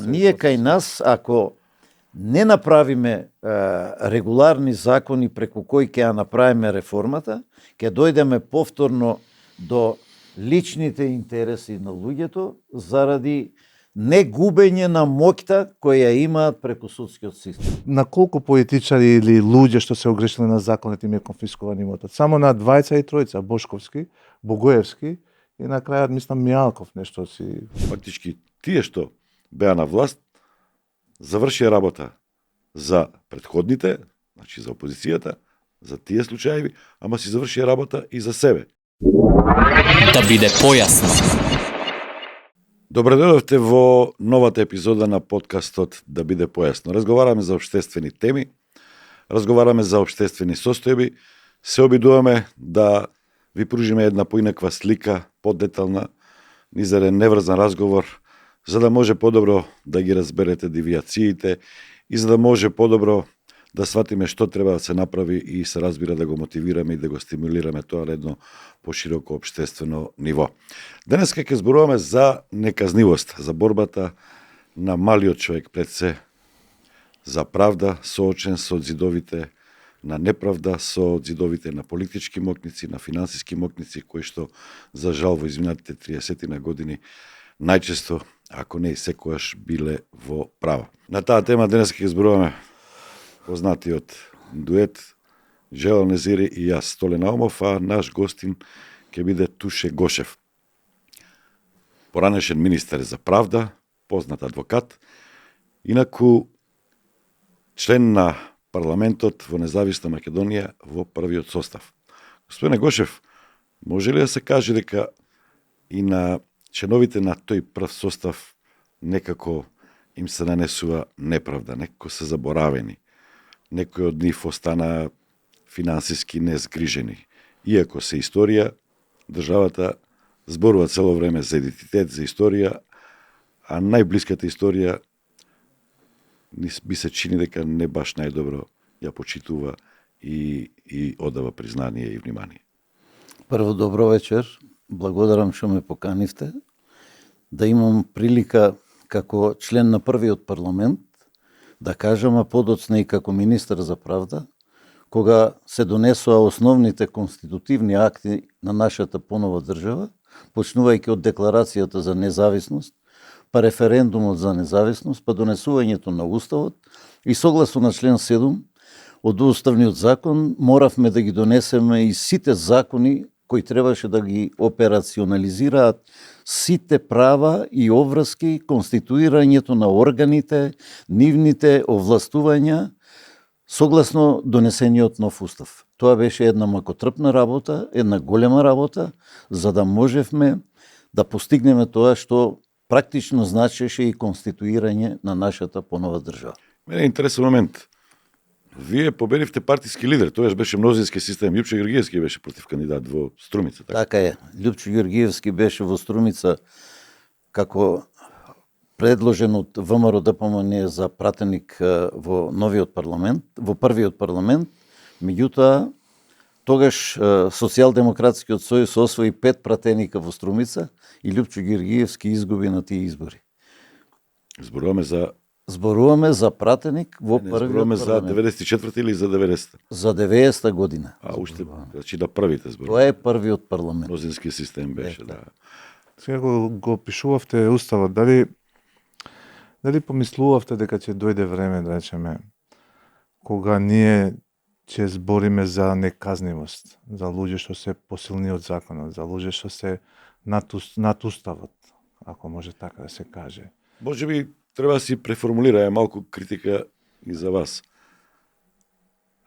Ние кај нас, ако не направиме регуларни закони преку кои ќе ја направиме реформата, ќе дојдеме повторно до личните интереси на луѓето заради не губење на моќта која имаат преку судскиот систем. На колку политичари или луѓе што се огрешили на законите им е конфискуван имотот? Само на двајца и тројца, Бошковски, Богоевски и на крајот мислам Мијалков нешто си. Фактички тие што беа на власт завршија работа за претходните, значи за опозицијата, за тие случаеви, ама си завршија работа и за себе. Да биде појасно. Добре дојдовте во новата епизода на подкастот Да биде појасно. Разговараме за обштествени теми, разговараме за обштествени состојби, се обидуваме да ви пружиме една поинаква слика, подетална, низ еден неврзан разговор, за да може подобро да ги разберете девијациите и за да може подобро да сватиме што треба да се направи и се разбира да го мотивираме и да го стимулираме тоа на едно пошироко обштествено ниво. Денеска ќе зборуваме за неказнивост, за борбата на малиот човек пред се, за правда соочен со зидовите на неправда, со зидовите на политички мокници, на финансиски мокници, кои што, за жал, во изминатите 30 на години најчесто, ако не и секојаш, биле во права. На таа тема денес ќе зборуваме познатиот дует Желал Незири и јас, Столе Наумов, а наш гостин ќе биде Туше Гошев. Поранешен министер за правда, познат адвокат, инаку член на парламентот во Независна Македонија во првиот состав. Господине Гошев, може ли да се каже дека и на членовите на тој прв состав некако им се нанесува неправда, некако се заборавени, некои од нив остана финансиски незгрижени. Иако се историја, државата зборува цело време за идентитет, за историја, а најблиската историја би се чини дека не баш најдобро ја почитува и одава признание и внимание. Прво, добро вечер. Благодарам што ме поканивте. Да имам прилика како член на првиот парламент да кажам, а подоцна и како министер за правда, кога се донесоа основните конститутивни акти на нашата понова држава, почнувајќи од декларацијата за независност, па референдумот за независност, па донесувањето на Уставот и согласно на член 7 од Уставниот закон моравме да ги донесеме и сите закони кои требаше да ги операционализираат сите права и обврски, конституирањето на органите, нивните овластувања, согласно донесениот нов устав. Тоа беше една макотрпна работа, една голема работа, за да можевме да постигнеме тоа што практично значеше и конституирање на нашата понова држава. Мене е интересен момент. Вие победивте партиски лидер, тоа беше мнозински систем. Љупчо Георгиевски беше против кандидат во Струмица. Така е. Љупчо Георгиевски беше во Струмица како предложен од ВМРО ДПМН за пратеник во новиот парламент, во првиот парламент. Меѓутоа, тогаш Социјалдемократскиот сојуз освои 5 пратеника во Струмица и Љупчо Георгиевски изгуби на тие избори. Зборуваме за пратеник во првиот парламент. За 94 или за 90? За 90 година. А уште, значи да првите зборуваме. Тоа е првиот парламент. Мнозински систем беше, да. Сега го пишувавте уставот, дали помислувавте дека ќе дојде време, да речеме, кога ние ќе збориме за неказнивост, за луѓе што се посилни од законот, за луѓе што се над уставот, ако може така да се каже? Може би треба да си преформулира малку критика и за вас.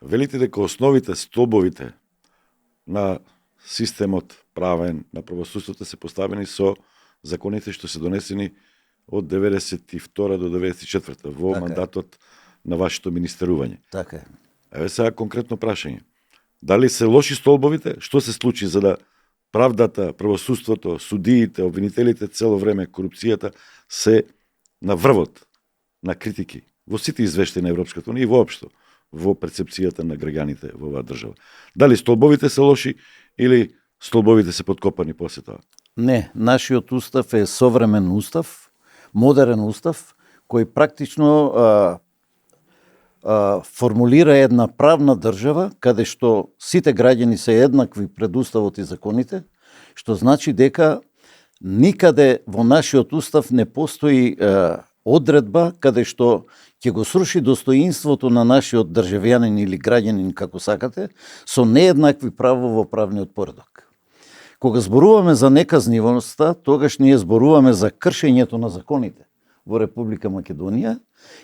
Велите дека основите, столбовите на системот правен, на правосудството се поставени со законите што се донесени од 92 до 94 во мандатот на вашето министерување. Така е. Еве сега конкретно прашање. Дали се лоши столбовите? Што се случи за да правдата, правосудството, судиите, обвинителите цело време корупцијата се на врвот на критики во сите извештаи на Европската унија и воопшто во перцепцијата на граѓаните во оваа држава? Дали столбовите се лоши или столбовите се подкопани после тоа? Не, нашиот устав е современ устав, модерен устав, кој практично формулира една правна држава каде што сите граѓани се еднакви пред уставот и законите, што значи дека никаде во нашиот устав не постои одредба каде што ќе го сруши достоинството на нашиот државјанин или граѓанин, како сакате, со нееднакви права во правниот поредок. Кога зборуваме за неказнивоста, тогаш ние зборуваме за кршењето на законите во Република Македонија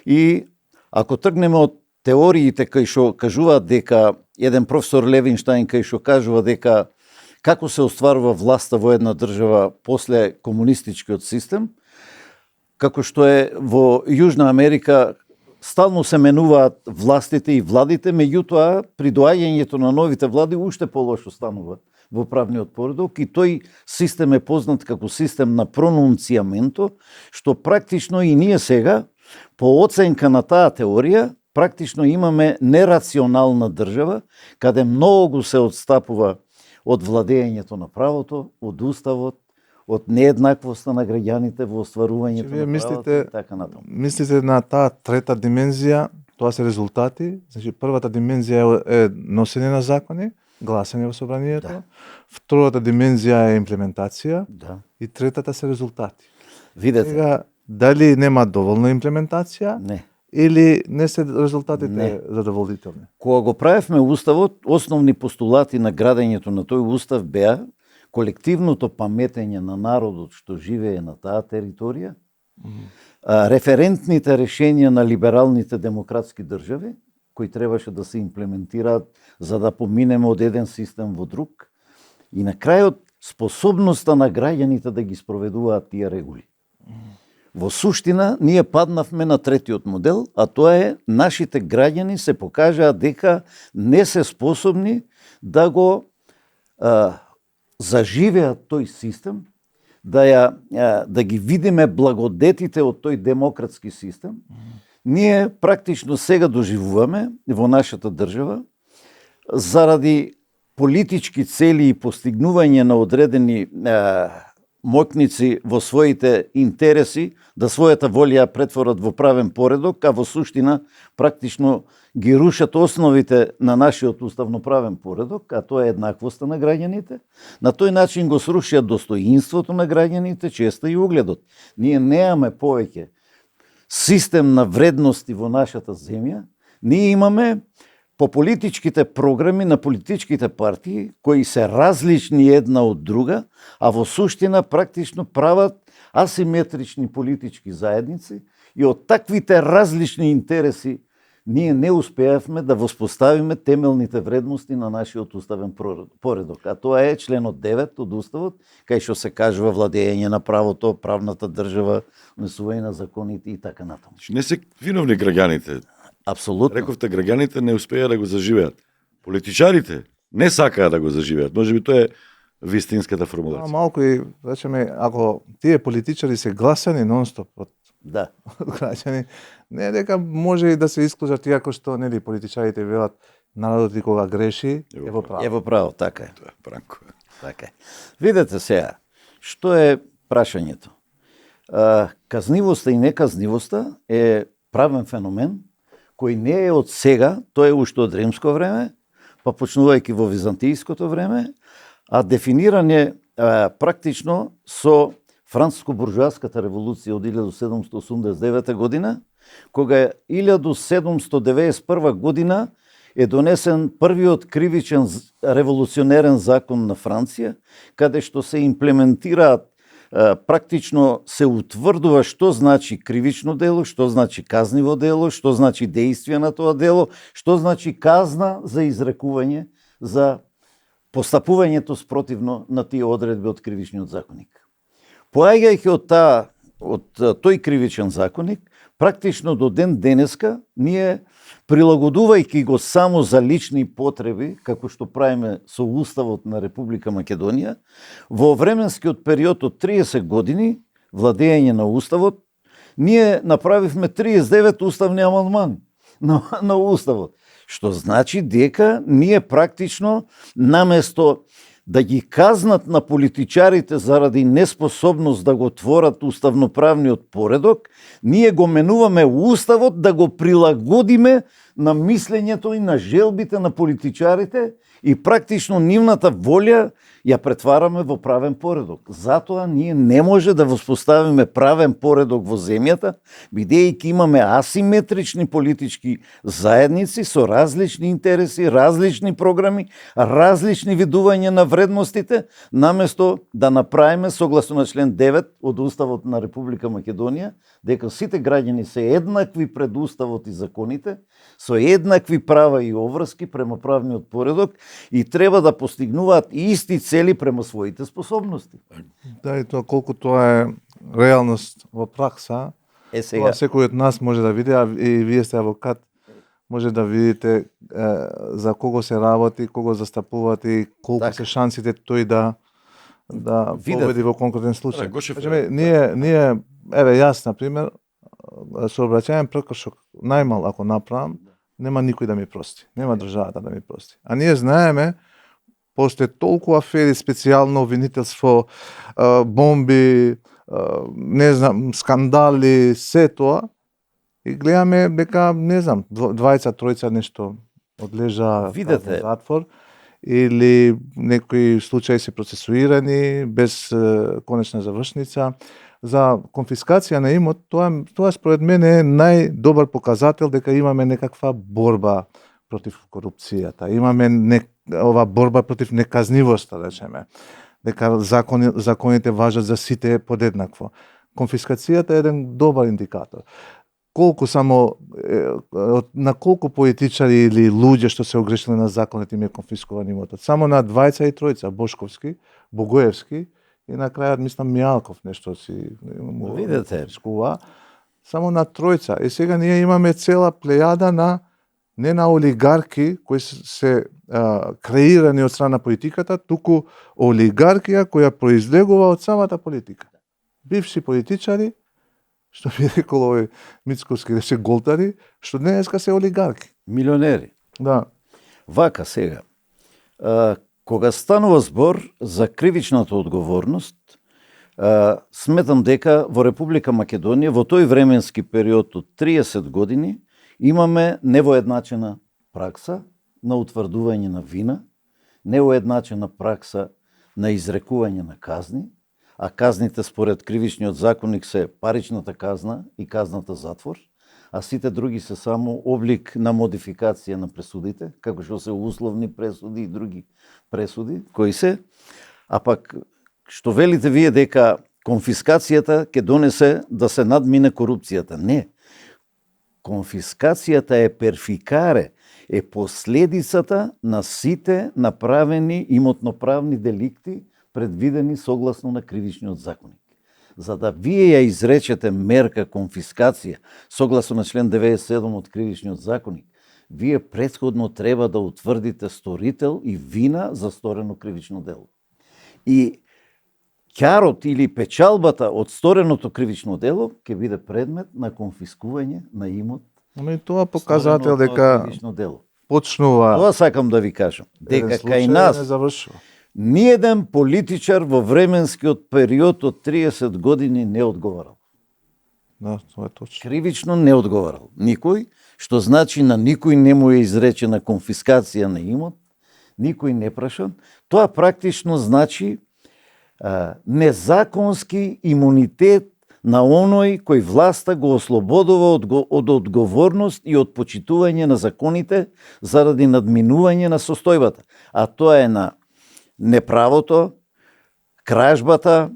и ако тргнеме од теориите кои што кажуваат дека еден професор Левинштајн кој што кажува дека како се остварува власта во една држава после комунистичкиот систем, како што е во Јужна Америка стално се менуваат властите и владите, меѓутоа при доаѓањето на новите влади уште полошо станува во правниот поредок и тој систем е познат како систем на пронунциаменто, што практично и ние сега, по оценка на таа теорија, практично имаме нерационална држава, каде многу се отстапува од владењето на правото, од уставот, од нееднаквоста на граѓаните во остварувањето на правото и така натаму. Мислите на таа трета димензија, тоа се резултати, значи првата димензија е носење на закони, гласање во собранието, Да. втората димензија е имплементација Да. и третата се резултати. Видете, Сега, дали нема доволна имплементација не. или не се резултатите Не. задоволителни? Кога го правевме уставот, основни постулати на градењето на тој устав беа колективното паметење на народот што живее на таа територија, референтните решенија на либералните демократски држави, кои требаше да се имплементираат за да поминеме од еден систем во друг, и на крајот способноста на граѓаните да ги спроведуваат тие регули. Во суштина, ние паднавме на третиот модел, а тоа е нашите граѓани се покажаат дека не се способни да го заживеат тој систем, да ги видиме благодетите од тој демократски систем. Ние практично сега доживуваме во нашата држава заради политички цели и постигнување на одредени моќници во своите интереси, да својата волја ја претворат во правен поредок, а во суштина практично ги рушат основите на нашиот уставноправен поредок, а тоа е еднаквоста на граѓаните. На тој начин го срушија достоинството на граѓаните, честа и угледот. Ние немаме повеќе систем на вредности во нашата земја. Ние имаме по политичките програми на политичките партии, кои се различни една од друга, а во суштина практично прават асиметрични политички заедници и од таквите различни интереси ние не успеавме да воспоставиме темелните вредности на нашиот уставен поредок. А тоа е членот 9 од уставот, кај што се кажува владење на правото, правната држава, унесување на законите и така натаму. Не се виновни граѓаните. Апсолутно. Рековте, граѓаните не успеа да го заживеат. Политичарите не сакаа да го заживеат. Можеби тоа е вистинската формулација. Малку и, речеме, ако тие политичари се гласани нонстоп од Да. граѓани, не дека може и да се исклучат, иако што нели политичарите велат народот и кога греши е во право. Ево право, така е. Тоа е Бранко. Така е. Видете сега, што е прашањето? Казнивоста и неказнивоста е правен феномен кој не е од сега, тој е уште од римско време, па почнувајќи во византијското време, а дефиниран е практично со француско-буржуаската револуција од 1789 година, кога 1791 година е донесен првиот кривичен револуционерен закон на Франција, каде што се имплементираат практично се утврдува што значи кривично дело, што значи казниво дело, што значи дејствие на тоа дело, што значи казна за изрекување за постапувањето спротивно на тие одредби од кривичниот законник. Поаѓајќи од тој кривичен законник, практично до ден денеска ние прилагодувајќи го само за лични потреби, како што правиме со Уставот на Република Македонија, во временскиот период од 30 години владење на Уставот, ние направивме 39 уставни амандмани на Уставот, што значи дека ние практично наместо да ги казнат на политичарите заради неспособност да го творат уставноправниот поредок, ние го менуваме уставот да го прилагодиме на мислењето и на желбите на политичарите и практично нивната волја ја претвараме во правен поредок. Затоа ние не може да воспоставиме правен поредок во земјата, бидејќи имаме асиметрични политички заедници со различни интереси, различни програми, различни видувања на вредностите, наместо да направиме согласно на член 9 од Уставот на Република Македонија, дека сите граѓани се еднакви пред Уставот и законите, со еднакви права и обврски према правниот поредок и треба да постигнуваат исти цели према своите способности. Да, и тоа колку тоа е реалност во пракса, Сега, тоа секој од нас може да види, а и вие сте авокат, може да видите за кого се работи, кого застапувате и колку Така. се шансите тој да Видете. победи во конкретен случај. Да, Гошев, Кажеме, ние, еве јас, например, со обраќајен прекршок, најмал ако направам, нема никој да ми прости. Нема државата да ми прости. А ние знаеме, постои толку афери, специјално обвинителство, бомби, не знам, скандали, се тоа, и гледаме дека, не знам, двајца, тројца нешто одлежа Видете. во затвор, или некои случаи се процесуирани без конечна завршница. За конфискација на имот, тоа според мене е најдобар показател дека имаме некаква борба против корупцијата, имаме ова борба против неказнивоста, речеме, дека законите важат за сите подеднакво. Конфискацијата е еден добар индикатор. Колку само на колку политичари или луѓе што се огрешили на законите им е конфискуван имотот? Само на двајца и тројца, Бошковски, Богоевски и на крајот мислам Мијалков нешто си му Видете. конфискува. Само на тројца. И сега ние имаме цела плејада на не на олигарки кои се креирани од страна политиката, туку олигаркија која произлегува од самата политика. Бивши политичари, што би рекол овој Мицковски, да се голтари, што денеска се олигарки. милионери. Да. Вака сега, кога станува збор за кривичната одговорност, сметам дека во Република Македонија во тој временски период од 30 години имаме невоедначена пракса на утврдување на вина, невоедначена пракса на изрекување на казни, а казните според кривичниот законник се паричната казна и казната затвор, а сите други се само облик на модификација на пресудите, како што се условни пресуди и други пресуди, кои се, а пак што велите вие дека конфискацијата ќе донесе да се надмине корупцијата. Не. Конфискацијата е перфикаре, е последицата на сите направени имотноправни деликти предвидени согласно на кривичниот законник. За да вие ја изречете мерка конфискација согласно на член 97 од кривичниот законник, вие претходно треба да утврдите сторител и вина за сторено кривично дело. И ќарот или печалбата од стореното кривично дело ќе биде предмет на конфискување на имот. Ама и тоа показател сторено од тоа дека кривично дело. почнува Тоа сакам да ви кажам, дека еден кај случај нас не завршува. ниеден политичар во временскиот период од 30 години не одговарал. Да, тоа е точно. Кривично не одговарал. Никој, што значи на никој не му е изречена конфискација на имот, никој не прашан. Тоа практично значи незаконски имунитет на оној кој власта го ослободува од одговорност и од почитување на законите заради надминување на состојбата. А тоа е на неправото, кражбата,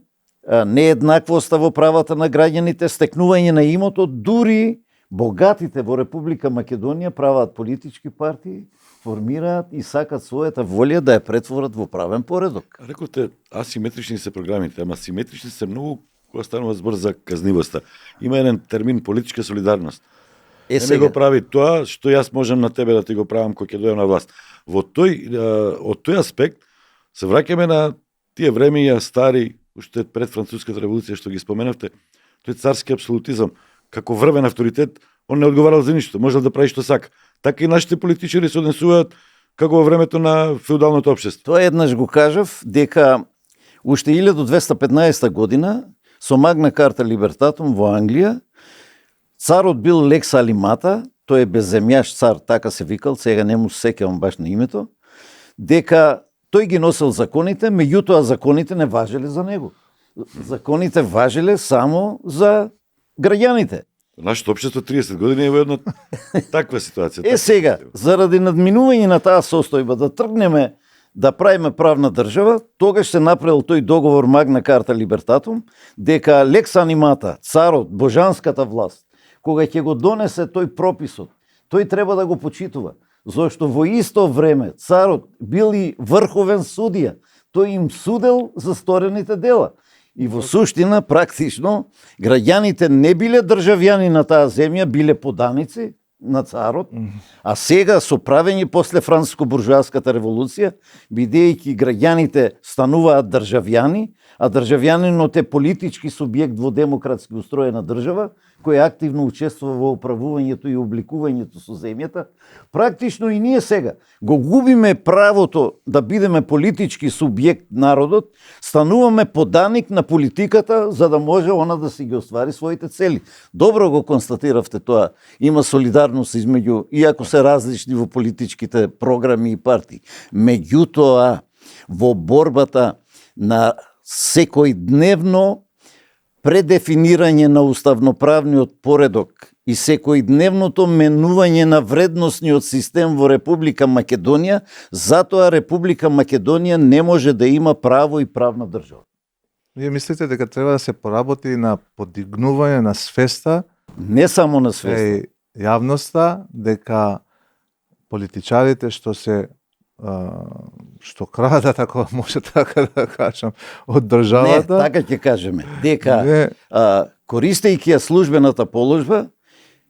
нееднаквоста во правата на граѓаните, стекнување на имотот, дури богатите во Република Македонија прават политички партии, формираат и сакат својата волја да ја претворат во правен поредок. Рековте, асиметрични се програмите, ама симетрични се многу кога станува збор за казнивоста. Има еден термин политичка солидарност. Не го прави тоа што јас можам на тебе да ти го правам кога ќе дојдам на власт. Од тој аспект се враќаме на тие времења стари, уште пред Француската револуција што ги споменавте, тој царски апсолутизам, како врвен авторитет, он не одговарал за ништо, можел да прави што сака. Така и нашите политичари се однесуваат како во времето на феудалното општество. Тоа еднаш го кажав, дека уште 1215 година со Магна Карта Либертатум во Англија, царот бил Лекс Алимата, тој е безземјаш цар, така се викал, сега не му се сеќавам баш на името, дека тој ги носел законите, меѓутоа законите не важеле за него. Законите важеле само за граѓаните. Нашето општество 30 години е во една таква ситуација. Е сега, заради надминување на таа состојба да тргнеме да правиме правна држава, тогаш се направил тој договор Магна Карта Либертатум, дека Лекс Анимата, царот, божанската власт, кога ќе го донесе тој прописот, тој треба да го почитува, зашто во исто време царот бил и врховен судија, тој им судел за сторените дела. И во суштина, практично, граѓаните не биле државјани на таа земја, биле поданици на царот, а сега со правење после француско-буржуазската револуција, бидејќи граѓаните стануваат државјани, а државјанинот е политички субјект во демократски устроена држава, кој активно учествува во управувањето и обликувањето со земјата, практично и ние сега го губиме правото да бидеме политички субјект народот, стануваме поданик на политиката за да може она да си ги оствари своите цели. Добро го констатиравте тоа. Има солидарност измеѓу, иако се различни во политичките програми и партии. Меѓутоа, во борбата на секојдневно предефинирање на уставноправниот поредок и секојдневното менување на вредносниот систем во Република Македонија, затоа Република Македонија не може да има право и правна држава. Вие мислите дека треба да се поработи на подигнување на свеста, Не само на свеста. јавноста, дека политичарите што крадат, ако може така да кажам, од Не, државата. така ќе кажеме. Дека Не. користејќи ја службената положба,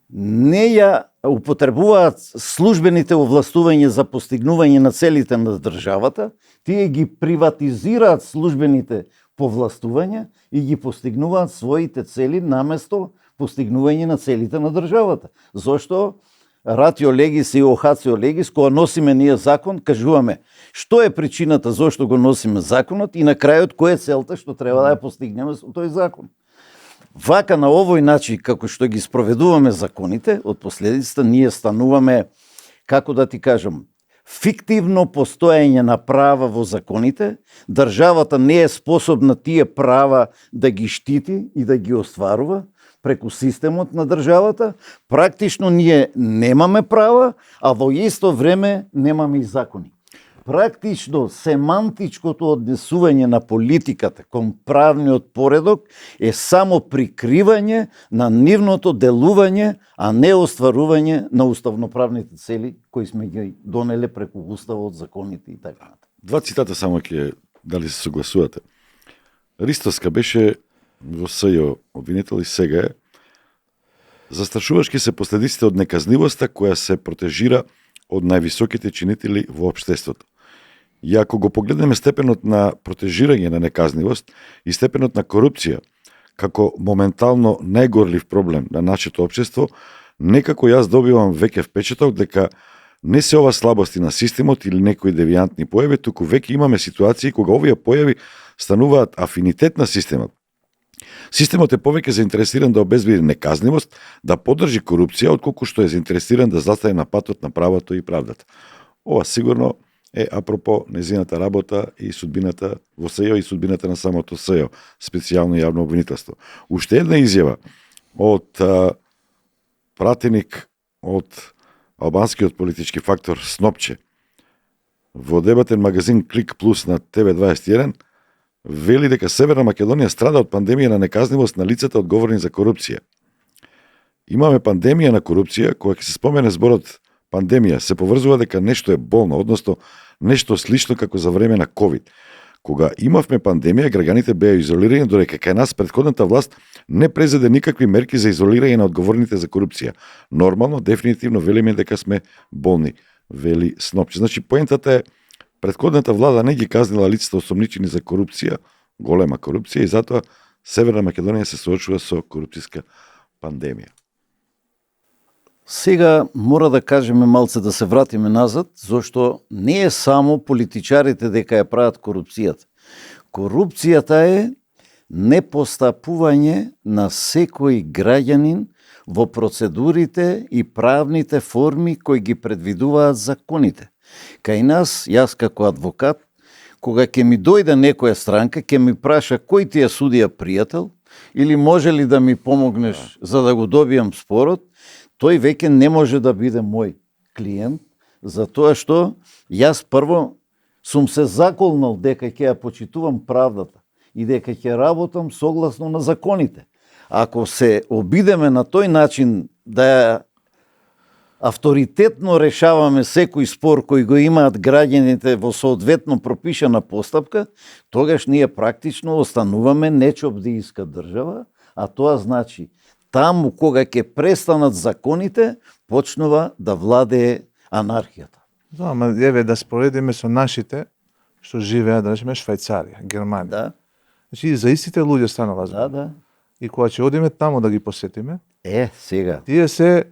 не ја употребуваат службените овластувања за постигнување на целите на државата, тие ги приватизираат службените повластувања и ги постигнуваат своите цели наместо постигнување на целите на државата. Зошто Ратио легис и охацио легис, кога носиме ние закон, кажуваме што е причината зошто го носиме законот и на крајот која е целта што треба да ја постигнеме со тој закон. Вака на овој начин, како што ги спроведуваме законите, од последицата ние стануваме, како да ти кажам, фиктивно постоење на права во законите, државата не е способна тие права да ги штити и да ги остварува преку системот на државата, практично ние немаме права, а во исто време немаме и закони. Практично семантичкото однесување на политиката кон правниот поредок е само прикривање на нивното делување, а не остварување на уставноправните цели кои сме ги донеле преку уставот, законите и така натаму. Два цитата само ќе дали се согласувате. Ристоска беше во СЈО обвинител и сега е. Застрашувачки се последиците од неказнивоста која се протежира од највисоките чинители во општеството. И ако го погледнеме степенот на протежирање на неказнивост и степенот на корупција како моментално најгорлив проблем на нашето општество, некако јас добивам веќе впечаток дека не се ова слабости на системот или некои девијантни појави, туку веќе имаме ситуации кога овие појави стануваат афинитет на системот. Системот е повеќе заинтересиран да обезбеди неказнивост, да поддржи корупција, отколку што е заинтересиран да застане на патот на правото и правдата. Ова сигурно е апропо незината работа и судбината во СЈО и судбината на самото СЈО, специјално јавно обвинителство. Уште една изјава од пратеник од албанскиот политички фактор Снопче во дебатен магазин Клик Плюс на ТВ21 вели дека Северна Македонија страда од пандемија на неказнивост на лицата одговорни за корупција. Имаме пандемија на корупција, кога ќе се спомене зборот пандемија, се поврзува дека нешто е болно, односно нешто слично како за време на ковид. Кога имавме пандемија, граѓаните беа изолирани, додека кај нас претходната власт не презеде никакви мерки за изолирање на одговорните за корупција. Нормално, дефинитивно велиме дека сме болни, вели Снопче. Значи, поентата е, претходната влада не ги казнила лицата осомничени за корупција, голема корупција, и затоа Северна Македонија се соочува со корупцијска пандемија. Сега мора да кажеме малце да се вратиме назад, зашто не е само политичарите дека ја прават корупцијата. Корупцијата е непостапување на секој граѓанин во процедурите и правните форми кои ги предвидуваат законите. Кај нас, јас како адвокат, кога ќе ми дојде некоја странка, ќе ми праша кој ти е судија пријател или може ли да ми помогнеш за да го добијам спорот, тој веќе не може да биде мој клиент, затоа што јас прво сум се заколнал дека ќе ја почитувам правдата и дека ќе работам согласно на законите. Ако се обидеме на тој начин да ја авторитетно решаваме секој спор кој го имаат граѓаните во соодветно пропишана постапка, тогаш ние практично остануваме нечобдијска држава, а тоа значи таму кога ќе престанат законите, почнува да владее анархијата. Да, ама еве да споредиме со нашите што живеат, да речеме Швајцарија, Германија. Да, Значи за истите луѓе станува збор. да. И кога ќе одиме таму да ги посетиме, Сега, тие се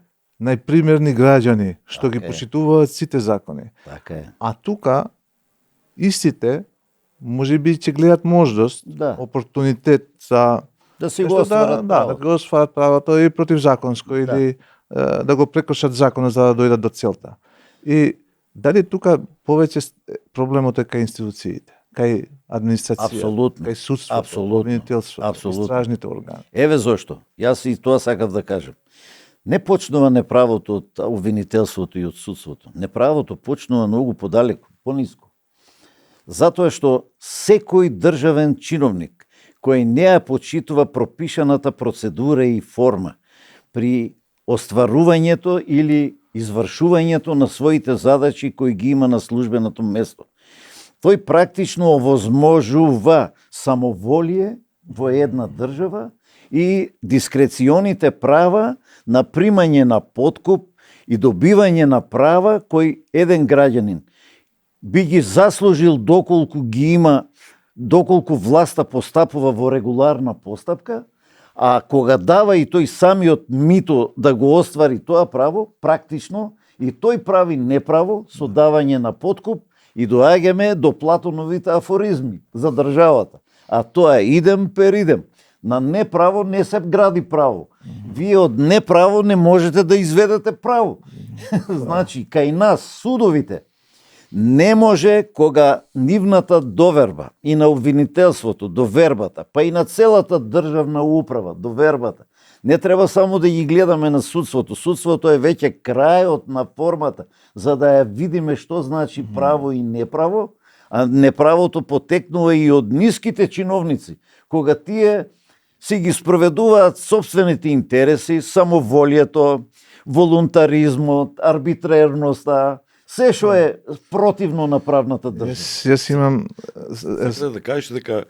најпримерни граѓани што ги Така е. почитуваат сите закони. така е. А тука истите можеби ќе гледат можност, Да. опортунитет за Да си го нешто остварат да правото. го остварат правото и противзаконско или да го прекршат законот за да дојдат до целта. И дали тука повеќе проблемот е кај институциите, кај администрацијата, Апсолутно. кај судството, Апсолутно. обвинителството, Апсолутно. истражните органи. Еве зошто. Јас и тоа сакав да кажам. Не почнува неправото од обвинителството и од судството. Неправото почнува многу подалеку, пониско. Затоа што секој државен чиновник кој не ја почитува пропишаната процедура и форма при остварувањето или извршувањето на своите задачи кои ги има на службеното место, тој практично овозможува самоволие во една држава и дискреционите права на примање на подкуп и добивање на права кој еден граѓанин би ги заслужил доколку ги има, доколку власта постапува во регуларна постапка, а кога дава и тој самиот мито да го оствари тоа право, практично и тој прави неправо со давање на подкуп и доаѓаме до Платоновите афоризми за државата. А тоа е идем пер идем. На неправо не се гради право. Вие од неправо не можете да изведете право. Значи, кај нас судовите не може кога нивната доверба и на обвинителството, довербата, па и на целата државна управа, довербата, не треба само да ги гледаме на судството. Судството е веќе крајот на формата, за да ја видиме што значи право и неправо, а неправото потекнува и од ниските чиновници, кога тие си ги спроведуваат собствените интереси, самоволието, волунтаризмот, арбитрерноста, се што е противно на правната држава. Јас имам Сакате да кажеш дека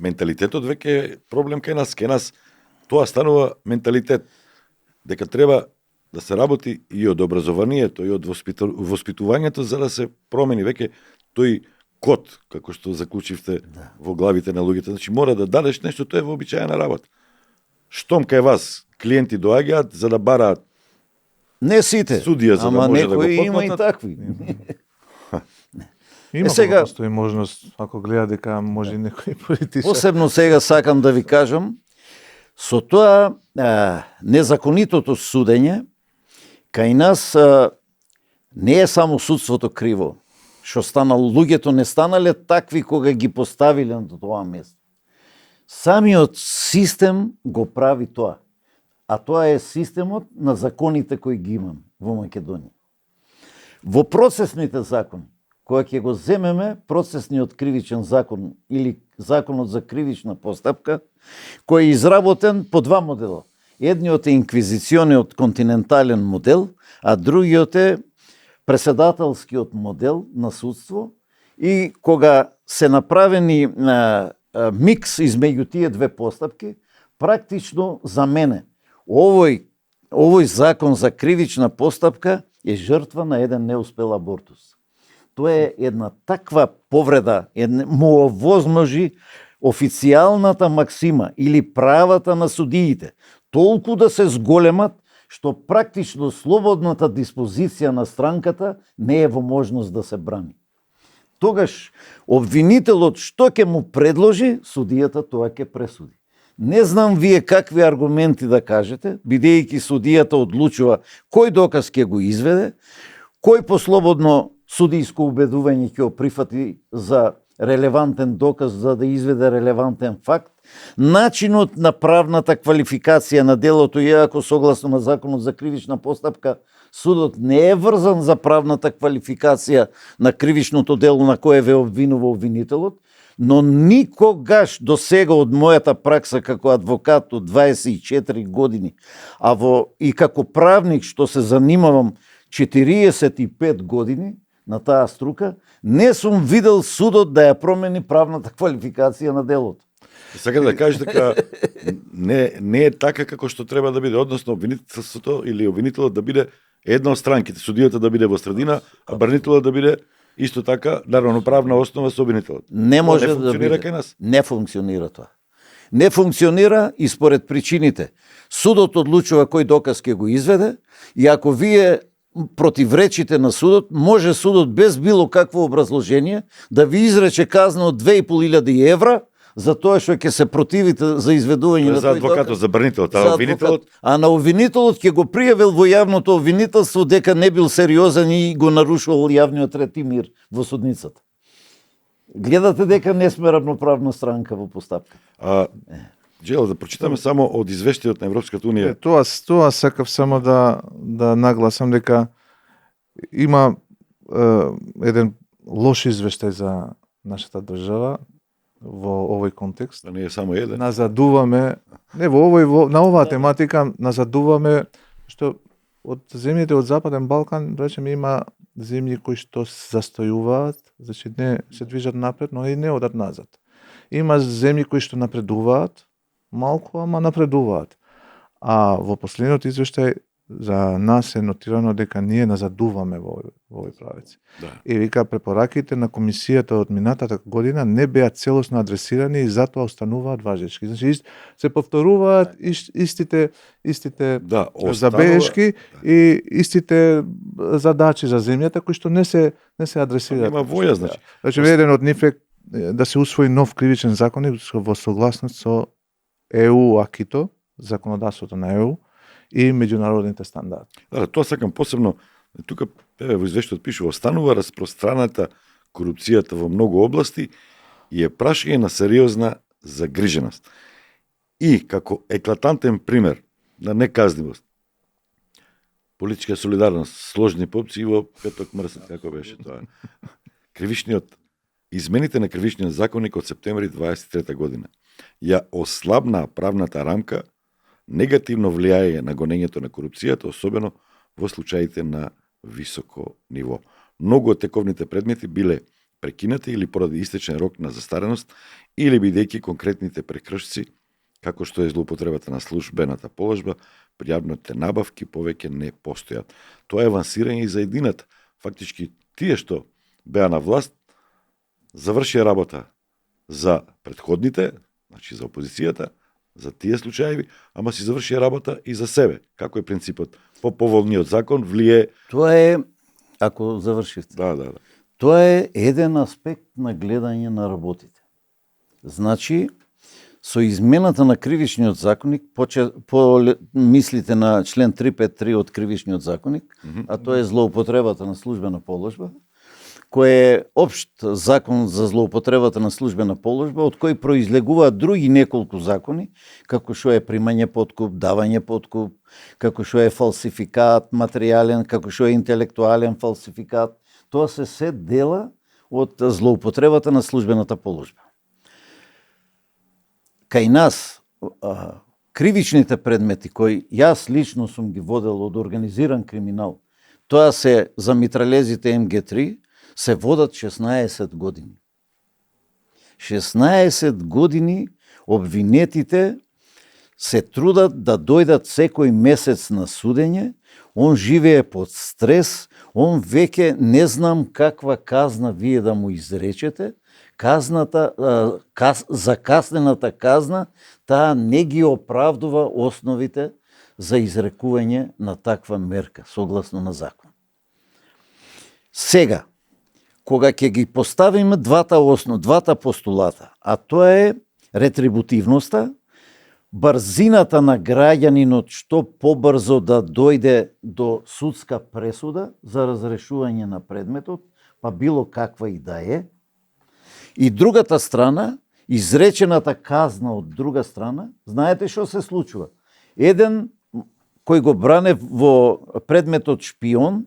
менталитетот веќе е проблем кај нас. Кај нас тоа станува менталитет. Дека треба да се работи и од образованието, и од воспитувањето, за да се промени веќе тој код, како што заклучивте во главите на луѓето. Значи, мора да дадеш нешто, тоа е вообичаена работа. Штом кај вас клиенти доаѓаат за да бараат Не сите, судија, за да ама може да го некои има и потплатат. такви. има сега- кога постои можност, ако гледа дека може и некој политичар. Посебно сега сакам да ви кажам, со тоа незаконитото судење, кај нас не е само судството криво, што станало, луѓето не станале такви кога ги поставиле на тоа место. Самиот систем го прави тоа. А тоа е системот на законите кои ги имаме во Македонија. Во процесните закони, кога ќе го земеме процесниот кривичен закон или законот за кривична постапка, кој е изработен по два модела. Едниот е инквизициониот континентален модел, а другиот е преседателскиот модел на судство, и кога се направени микс измеѓу тие две постапки, практично за мене овој закон за кривична постапка е жртва на еден неуспел абортус. Тоа е една таква повреда, му овозможи официјалната максима или правата на судиите толку да се зголемат, што практично слободната диспозиција на странката не е во можност да се брани. Тогаш обвинителот што ќе му предложи, судијата тоа ќе пресуди. Не знам вие какви аргументи да кажете, бидејќи судијата одлучува кој доказ ќе го изведе, кој по слободно судијско убедување ќе го прифати за релевантен доказ за да изведе релевантен факт, начинот на правната квалификација на делото, иако согласно на Законот за кривична постапка, судот не е врзан за правната квалификација на кривичното дело на кое ве обвинува обвинителот, но никогаш до сега од мојата пракса како адвокат од 24 години, и како правник што се занимавам 45 години на таа струка, не сум видел судот да ја промени правната квалификација на делото. Сакам да кажеш дека не е така како што треба да биде, односно обвинителството или обвинителот да биде една од странките, судијата да биде во средина, а бранителот да биде исто така на равноправна основа со обвинителот. Не може не да функционира биде. кај нас. Не функционира тоа. Не функционира и според причините. Судот одлучува кој доказ ќе го изведе и ако вие противречите на судот, може судот без било какво образложение да ви изрече казна од 2.500 евра за тоа што ќе се противите за изведување на За тој адвокатот, доказ. за бранителот, За а адвокат. обвинителот А на обвинителот ќе го пријавил во јавното обвинителство дека не бил сериозен и го нарушувал јавниот ред и мир во судницата. Гледате дека не сме равноправна странка во постапка. Желал да прочитаме само од извештајот на Европската унија. Тоа сакав само да нагласам дека има еден лош извештај за нашата држава во овој контекст. Не е само еден. Назадуваме, не на оваа тематика назадуваме што од земјите од Западен Балкан, речеме, има земји кои што се застојуваат, значи не се движат напред, но и не одат назад. Има земји кои што напредуваат, малку, ама напредуваат. А во последниот извештај за нас е нотирано дека ние назадуваме во овој правец. Да. И вика препораките на комисијата од минатата година не беа целосно адресирани и затоа остануваат важечки. Значи се повторуваат истите Да, забелешки и истите задачи за земјата кои што не се адресираат. Нема воја, значи. Значи еден од нив е да се усвои нов кривичен законник во согласност со ЕУ акито, законодавството на ЕУ и меѓународните стандарди. Да, тоа сакам посебно, тука во извештајот пишува, останува распространата корупцијата во многу области и е прашање на сериозна загриженост. И како еклатантен пример на неказнивост, политичка солидарност, сложни попци во Петок мрсен, како беше тоа. Измените на кривичниот законник од септември 23 година ја ослабнаа правната рамка, негативно влијае на гонењето на корупцијата, особено во случаите на високо ниво. Многу од тековните предмети биле прекинати или поради истечен рок на застареност, или бидејќи конкретните прекршци, како што е злоупотребата на службената положба, при јавните набавки повеќе не постојат. Тоа е авансирање и за едината. Фактички, тие што беа на власт, завршија работа за предходните, значи за опозицијата, за тие случаи, ама си завршија работа и за себе. Како е принципот? По поволниот закон влие... Тоа е, ако завршите, Да. тоа е еден аспект на гледање на работите. Значи, со измената на кривичниот законник, мислите на член 353 од кривичниот законник, а тоа е злоупотребата на службена положба, кој е општ закон за злоупотребата на службена положба, од кој произлегуваат други неколку закони, како што е примање подкуп, давање подкуп, како што е фалсификат материјален, како што е интелектуален фалсификат. Тоа се дела од злоупотребата на службената положба. Кај нас, кривичните предмети, кои јас лично сум ги водел од организиран криминал, тоа се за митралезите МГ3, се водат 16 години. 16 години обвинетите се трудат да дојдат секој месец на судење, он живее под стрес, он веќе не знам каква казна вие да му изречете, закаснената казна, таа не ги оправдува основите за изрекување на таква мерка, согласно на закон. Сега, кога ќе ги поставиме двата постулата, а тоа е ретрибутивноста, брзината на граѓанинот што побрзо да дојде до судска пресуда за разрешување на предметот, па било каква и да е, и другата страна, изречената казна од друга страна, знаете што се случува? Еден кој го бране во предметот шпион,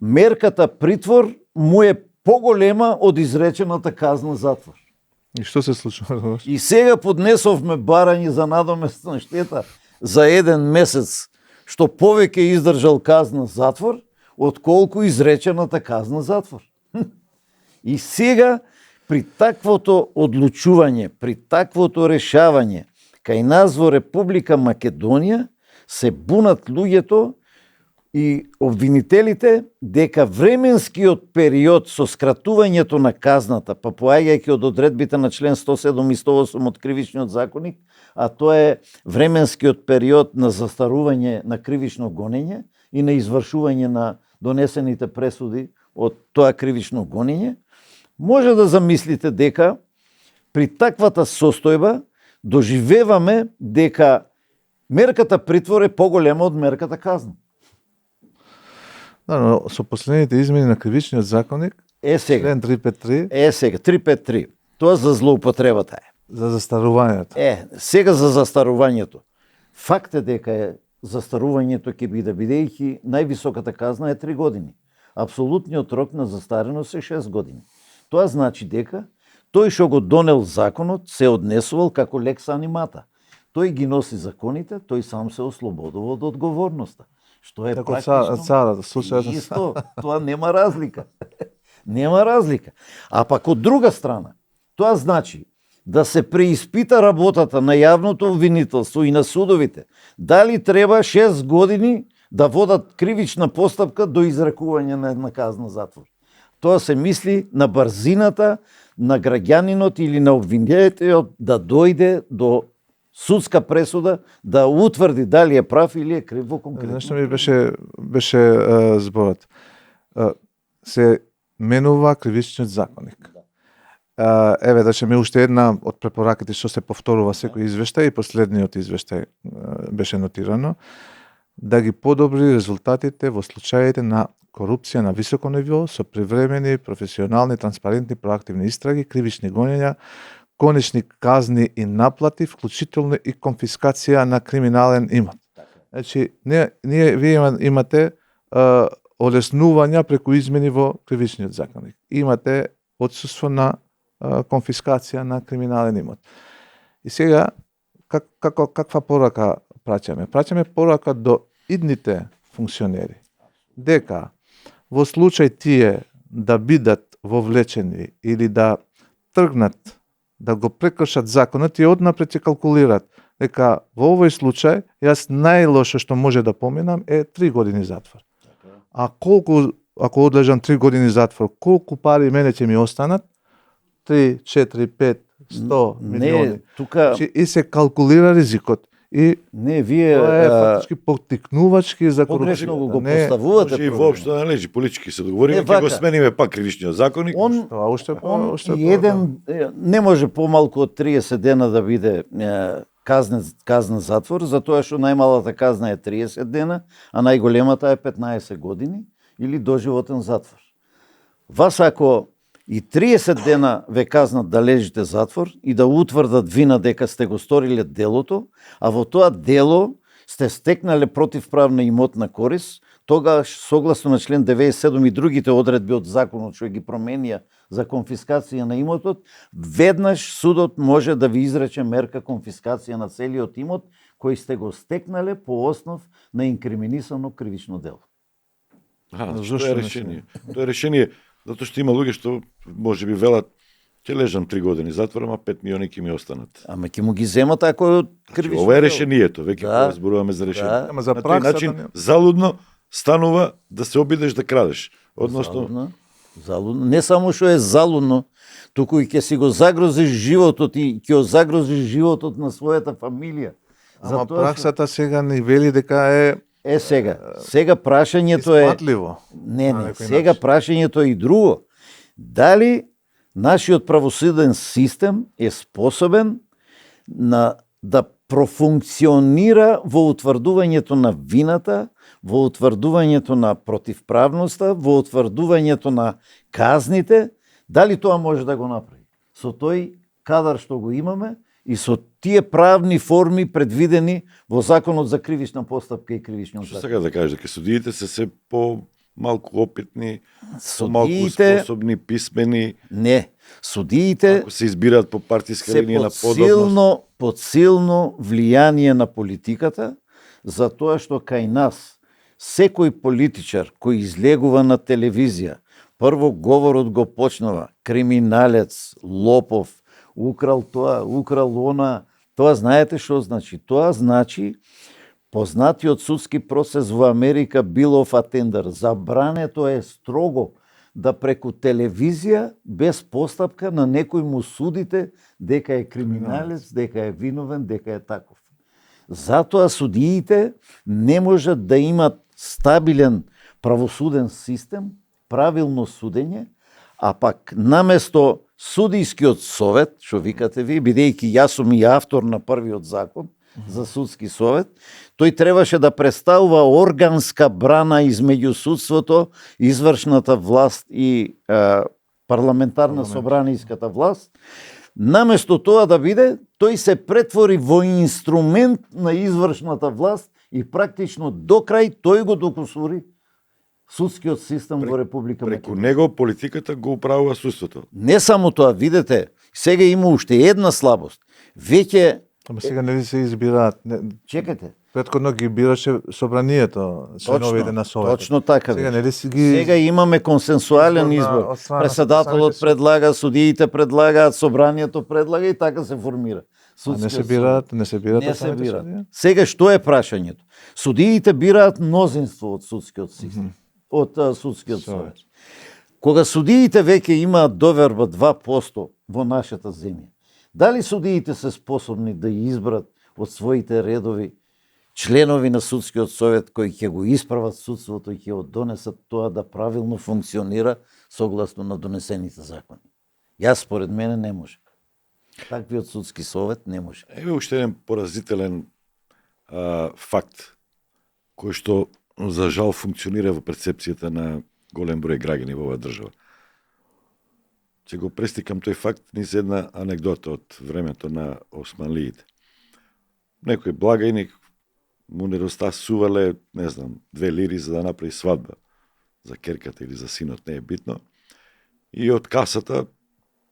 мерката притвор му е поголема од изречената казна затвор. И што се случува? И сега поднесовме барање за надоместна штета за 1 месец, што повеќе издржал казна затвор, отколку изречената казна затвор. И сега, при таквото одлучување, при таквото решавање, кај нас во Република Македонија, се бунат луѓето и обвинителите дека временскиот период со скратувањето на казната, па поаѓајќи од одредбите на член 107 и 108 од Кривичниот законник, а тоа е временскиот период на застарување на кривично гонење и на извршување на донесените пресуди од тоа кривично гонење, може да замислите дека при таквата состојба доживеваме дека мерката притвор е поголема од мерката казна. Да, но со последните измени на Кривичниот законник, Сега. член 353, Сега, 353. Тоа за злоупотребата е. за застарувањето. Сега за застарувањето. Факт е дека застарувањето ќе биде, бидејќи највисоката казна е 3 години. Апсолутниот рок на застареност е 6 години. Тоа значи дека тој што го донел законот се однесувал како лекс анимата. Тој ги носи законите, тој сам се ослободува од одговорноста. Што е Како практично царот, случајот на исто, тоа нема разлика. Нема разлика. А пак од друга страна, тоа значи да се преиспита работата на јавното обвинителство и на судовите, дали треба 6 години да водат кривична постапка до изрекување на една казна затвор. Тоа се мисли на брзината на граѓанинот или на обвинетиот да дојде до судска пресуда, да утврди дали е прав или е крив во конкретно. Зашто ми беше зборот. Се менува Кривичниот законник. Еве, да ми уште една од препораките што се повторува секој извештај и последниот извештај беше нотирано, да ги подобри резултатите во случаите на корупција на високо ниво со привремени, професионални, транспарентни, проактивни истраги, кривични гонења, конечни казни и наплати, вклучително и конфискација на криминален имот. Значи, вие имате олеснувања преку измени во Кривичниот законник. Имате отсуство на конфискација на криминален имот. И сега, каква порака праќаме? Праќаме порака до идните функционери, дека во случај тие да бидат вовлечени или да тргнат да го прекршат законот, и однапред ќе калкулират дека во овој случај јас најлошо што може да поминам е 3 години затвор. А ако одлежам 3 години затвор, колку пари мене ќе ми останат? 3, 4, 5, 100 милиони. Не, тука И се калкулира ризикот. И не, вие тоа е фактички поттикнувачки за погрешно го корупција. Не, поставувате. Може и воопшто да лежи политички се договориме, Не, ќе го вака. смениме пак Кривичниот законник. тоа уште И еден не може помалку од 30 дена да биде казна затвор, затоа што најмалата казна е 30 дена, а најголемата е 15 години или доживотен затвор. Вас ако и 30 дена ве казнат да лежите затвор и да утврдат вина дека сте го сториле делото, а во тоа дело сте стекнале противправна имотна корис, тогаш согласно на член 97 и другите одредби од законот што ги променија за конфискација на имотот, веднаш судот може да ви изрече мерка конфискација на целиот имот кој сте го стекнале по основ на инкриминисано кривично дело. Тоа е решение. Тоа е решение затоа што има луѓе што можеби велат ќе лежам 3 години затвор, ама 5 милиони ќе ми останат. Ама ќе му ги земат ако е од кривично Ова е дело. решението, веќе Да. разборуваме за решение. Да. Ама за На тој праксата начин не- залудно станува да се обидеш да крадеш. Односно, Залудно. Не само што е залудно, туку и ќе си го загрозиш животот и ќе го загрозиш животот на својата фамилија. Ама Затоа што- праксата сега ни вели дека е Сега прашањето е исплатливо. не, на некој сега начин. прашањето е и друго. Дали нашиот правосуден систем е способен да профункционира во утврдувањето на вината, во утврдувањето на противправноста, во утврдувањето на казните, дали тоа може да го направи? Со тој кадар што го имаме и со тие правни форми предвидени во Законот за кривична постапка и кривичниот Што закон. сака да кажеш, дека судиите се по-малку опитни, по-малку Судиите, способни, писмени, не, судиите ако се избираат по партиска се линија на подобност. под силно влијание на политиката, затоа што кај нас секој политичар кој излегува на телевизија, прво говорот го почнува криминалец, лопов, украл тоа, украл она. Тоа знаете што значи? Тоа значи познатиот судски процес во Америка Bill of Attender. Забрането е строго да преку телевизија, без постапка, на некој му судите дека е криминалец, дека е виновен, дека е таков. Затоа судиите не можат да имат стабилен правосуден систем, правилно судење, а пак наместо судискиот совет, што викате ви, бидејќи јас сум и автор на првиот закон за судски совет, тој требаше да представува органска брана измеѓу судството, извршната власт и парламентарна собранијската власт. Наместо тоа да биде, тој се претвори во инструмент на извршната власт и практично до крај тој го докусури судскиот систем во Република Преку Македонија. него политиката го управува судството. Не само тоа, видете, сега има уште една слабост. Веќе, Ама сега нели се избираат. чекате, Претходно ги бираше собранието, членовите на советот. точно така. Сега веќе. нели си ги Сега имаме консенсуален Избор на- избор. од страна на Председателот самите предлага, судиите предлагаат, собранието предлага и така се формира. А не се Судскиот бираат, не се бираат. Не од се самите бираат. судија? Сега што е прашањето? Судиите бираат мнозинство од судскиот систем, од судскиот совет. Кога судиите веќе имаат доверба 2% во нашата земја, дали судиите се способни да избрат од своите редови членови на судскиот совет кои ќе го исправат судството и ќе го донесат тоа да правилно функционира согласно на донесените закони? Јас според мене не може. Таквиот судски совет не може. Еве уште еден поразителен факт, кој што за жал функционира во перцепцијата на голем број граѓани во оваа држава. Ќе го престикам тој факт низ една анегдота од времето на османлиите. Некој благајник му недостасувале, не знам, 2 лири за да направи свадба за керката или за синот, не е битно. И од касата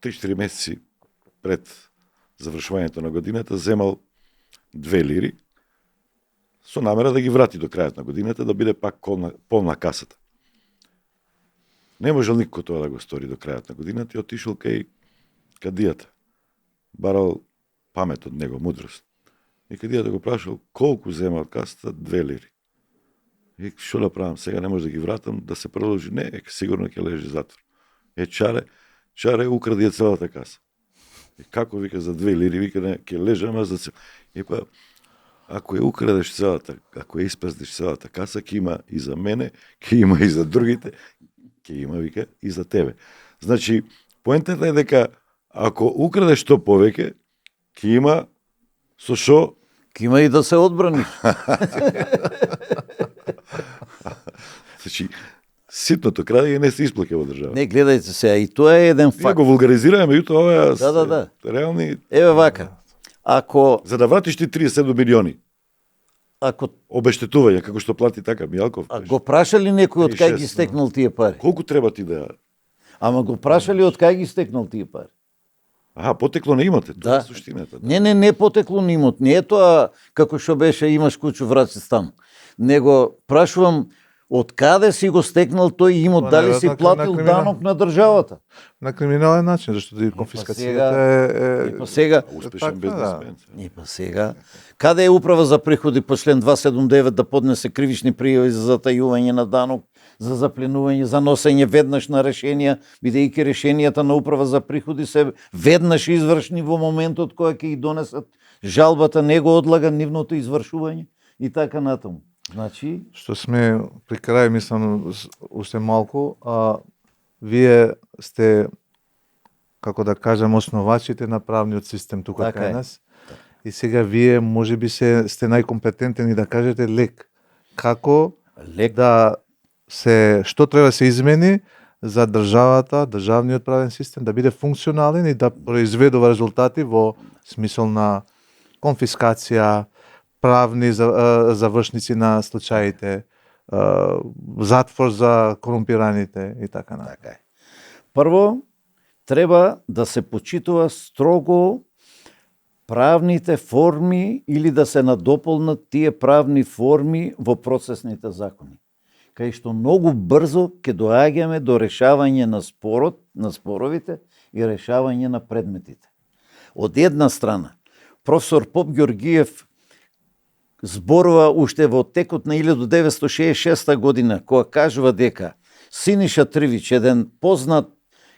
3-4 месеци пред завршувањето на годината земал 2 лири со намера да ги врати до крајот на годината, да биде пак полна касата. Не можел никој тоа да го стори до крајот на годината и отишол кај кадијата. Барал памет од него, мудрост. И кадијата го прашал колку зема од касата, 2 лири. И што да правам сега, не може да ги вратам, да се продолжи. Не, сигурно ќе лежи затвор. Чаре укради ја целата каса. И како вика за 2 лири, вика не, ќе лежам ама за цел. И па, ако ја украдеш целата, ако ја испразниш целата каса, ќе има и за мене, ќе има и за другите, ќе има, вика, и за тебе. Значи, поентата е дека ако украдеш што повеќе, ќе има со шо. Ќе има и да се одбраниш. Значи, ситното крадење не се исплаќа во држава. Не, гледајте сега, и тоа е еден Ние факт. го вулгаризираме, меѓутоа ова Да. реални. Еве вака, ако За да вратиш ти 37 милиони обештетување, како што плати така Мијалков. го прашали некој од кај ги 36, стекнал тие пари? Колку треба ти да... Ама го прашали од кај ги стекнал тие пари? Потекло не имате, тоа Да. е суштината. Да. Не потекло на имот. Не е тоа како што беше имаш куќу врачи стан. Него прашувам од каде си го стекнал тој имот, Па, дали си наверно, платил на криминал. данок на државата? На криминален начин, зашто и конфискацијата И па сега, Успешен така, да. бизнесмен. и па сега, каде е управа за приходи по член 279 да поднесе кривични пријави за затајување на данок, за запленување, за носење веднаш на решенија, бидејќи решенијата на управа за приходи се веднаш извршни во моментот кога ќе ги донесат жалбата не го одлага нивното извршување и така натаму. Значи, Што сме при крај, мислам, уште малку, вие сте, како да кажем, основачите на правниот систем тука Така кај е. нас. И сега вие можеби сте најкомпетентни да кажете лек. Како лек да што треба да се измени за државата, државниот правен систем да биде функционален и да произведува резултати во смисол на конфискација, правни завршници на случаите, затвор за корумпираните и така натаму. Така е. Прво, треба да се почитува строго правните форми или да се надополнат тие правни форми во процесните закони. Кај што многу брзо ќе доаѓаме до решавање на споровите и решавање на предметите. Од една страна, професор Поп Ѓоргиев зборува уште во текот на 1966 година, кога кажува дека Синиша Тривич, еден познат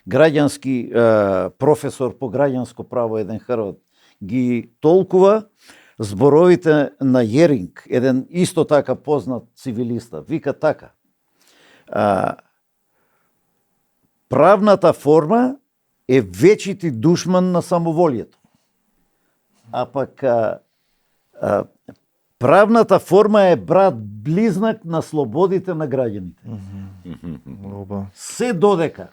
граѓански професор по граѓанско право, еден хрват, ги толкува зборовите на Јеринг, еден исто така познат цивилиста. Вика така: правната форма е вечити душман на самоволието. А пак правната форма е брат близнак на слободите на граѓаните. Се додека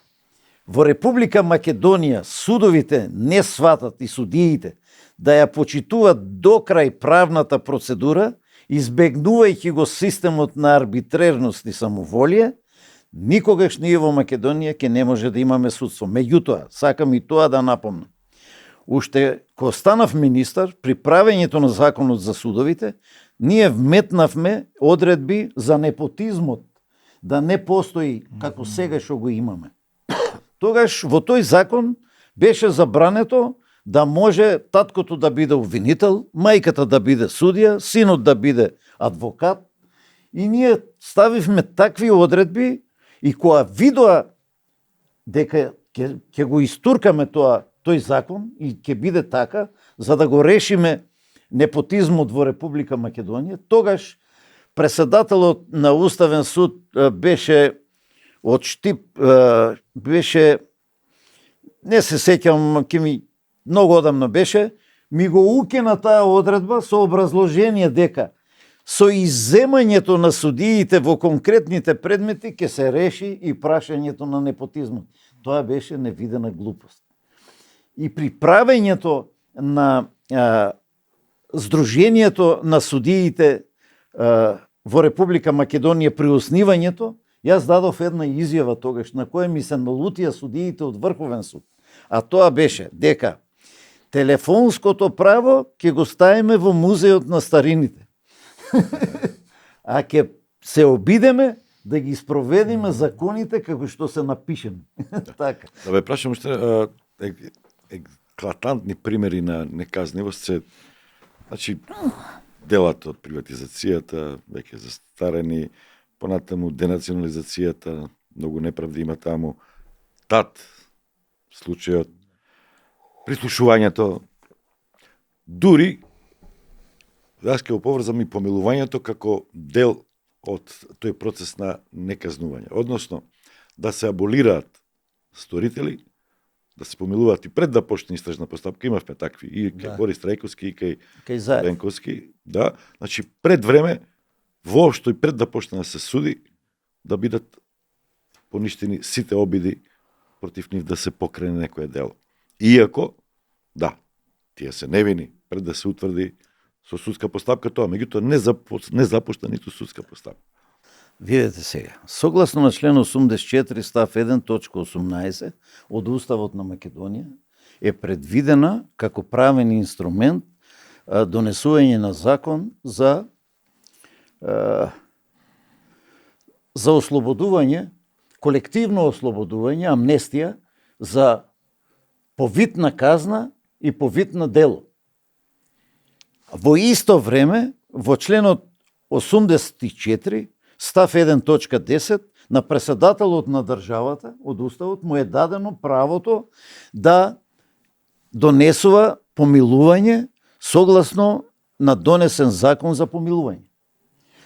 во Република Македонија судовите не сватат и судиите да ја почитуваат до крај правната процедура, избегнувајќи го системот на арбитрерност и самоволие, никогаш ние во Македонија ќе не може да имаме судство. Меѓутоа, сакам и тоа да напомнам. Уште кога станав министар, при правењето на законот за судовите, ние вметнавме одредби за непотизмот, да не постои како сега што го имаме. Тогаш во тој закон беше забрането да може таткото да биде обвинител, мајката да биде судија, синот да биде адвокат. И ние ставивме такви одредби и кога видоа дека ќе го истуркаме тој закон и ќе биде така, за да го решиме непотизмот во Република Македонија, тогаш преседателот на Уставен суд беше од Штип, беше, не се сеќам, многу одамно беше, ми го укина таа одредба со образложение дека со изземањето на судиите во конкретните предмети ќе се реши и прашањето на непотизмот. Тоа беше невидена глупост. И при правењето на Сдруженијето на судиите во Република Македонија при оснивањето, јас дадов една изјава тогаш на која ми се налутија судиите од Врховен суд. А тоа беше дека телефонското право ќе го ставиме во музеот на старините. А ќе се обидеме да ги спроведиме законите како што се напишени. Така. Да ве прашам уште еклатантни примери на неказнивост се, значи, делат од приватизацијата, веќе застарени, понатаму денационализацијата, многу неправди има таму, случајот, прислушувањето, дури, јас ќе го поврзам и помилувањето како дел од тој процес на неказнување. Односно, да се аболираат сторители, да се помилуваат и пред да почне истражна постапка, имавме такви, и кај Борис Трајковски, и кај Венковски, да, значи пред време, воопшто и пред да почне да се суди, да бидат поништени сите обиди против нив да се покрене некое дело. Иако, да, тие се невини, пред да се утврди со судска постапка тоа, меѓутоа не запушта ниту судска постапка. Видете сега, согласно на член 84 став 1 точка 18 од Уставот на Македонија е предвидена како правен инструмент донесување на закон за ослободување, колективно ослободување, амнестија за повитна казна и повитна дело. Во исто време, во членот 84 став 1 точка 10 на преседателот на државата од Уставот му е дадено правото да донесува помилување согласно на донесен закон за помилување.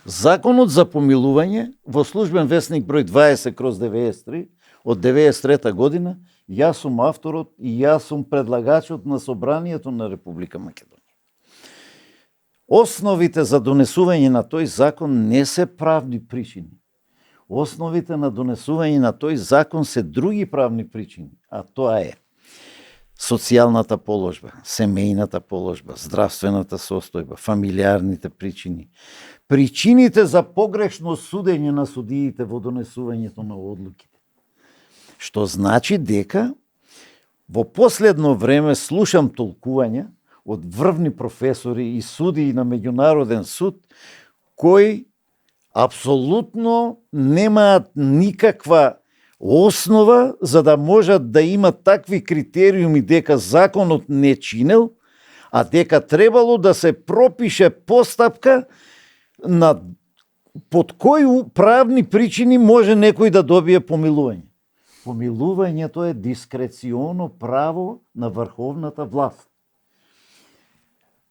Законот за помилување во службен весник број 20/93 од 93 година, јас сум авторот и јас сум предлагачот на Собранието на Република Македонија. Основите за донесување на тој закон не се правни причини. Основите на донесување на тој закон се други правни причини, а тоа е социјалната положба, семејната положба, здравствената состојба, фамилиарните причини, причините за погрешно судење на судиите во донесувањето на одлуките. Што значи дека во последно време слушам толкувања од врвни професори и судии на меѓународен суд кои апсолутно немаат никаква основа за да можат да имат такви критериуми дека законот не чинел, а дека требало да се пропише постапка на под кои правни причини може некој да добие помилување. Помилувањето е дискреционо право на врховната власт.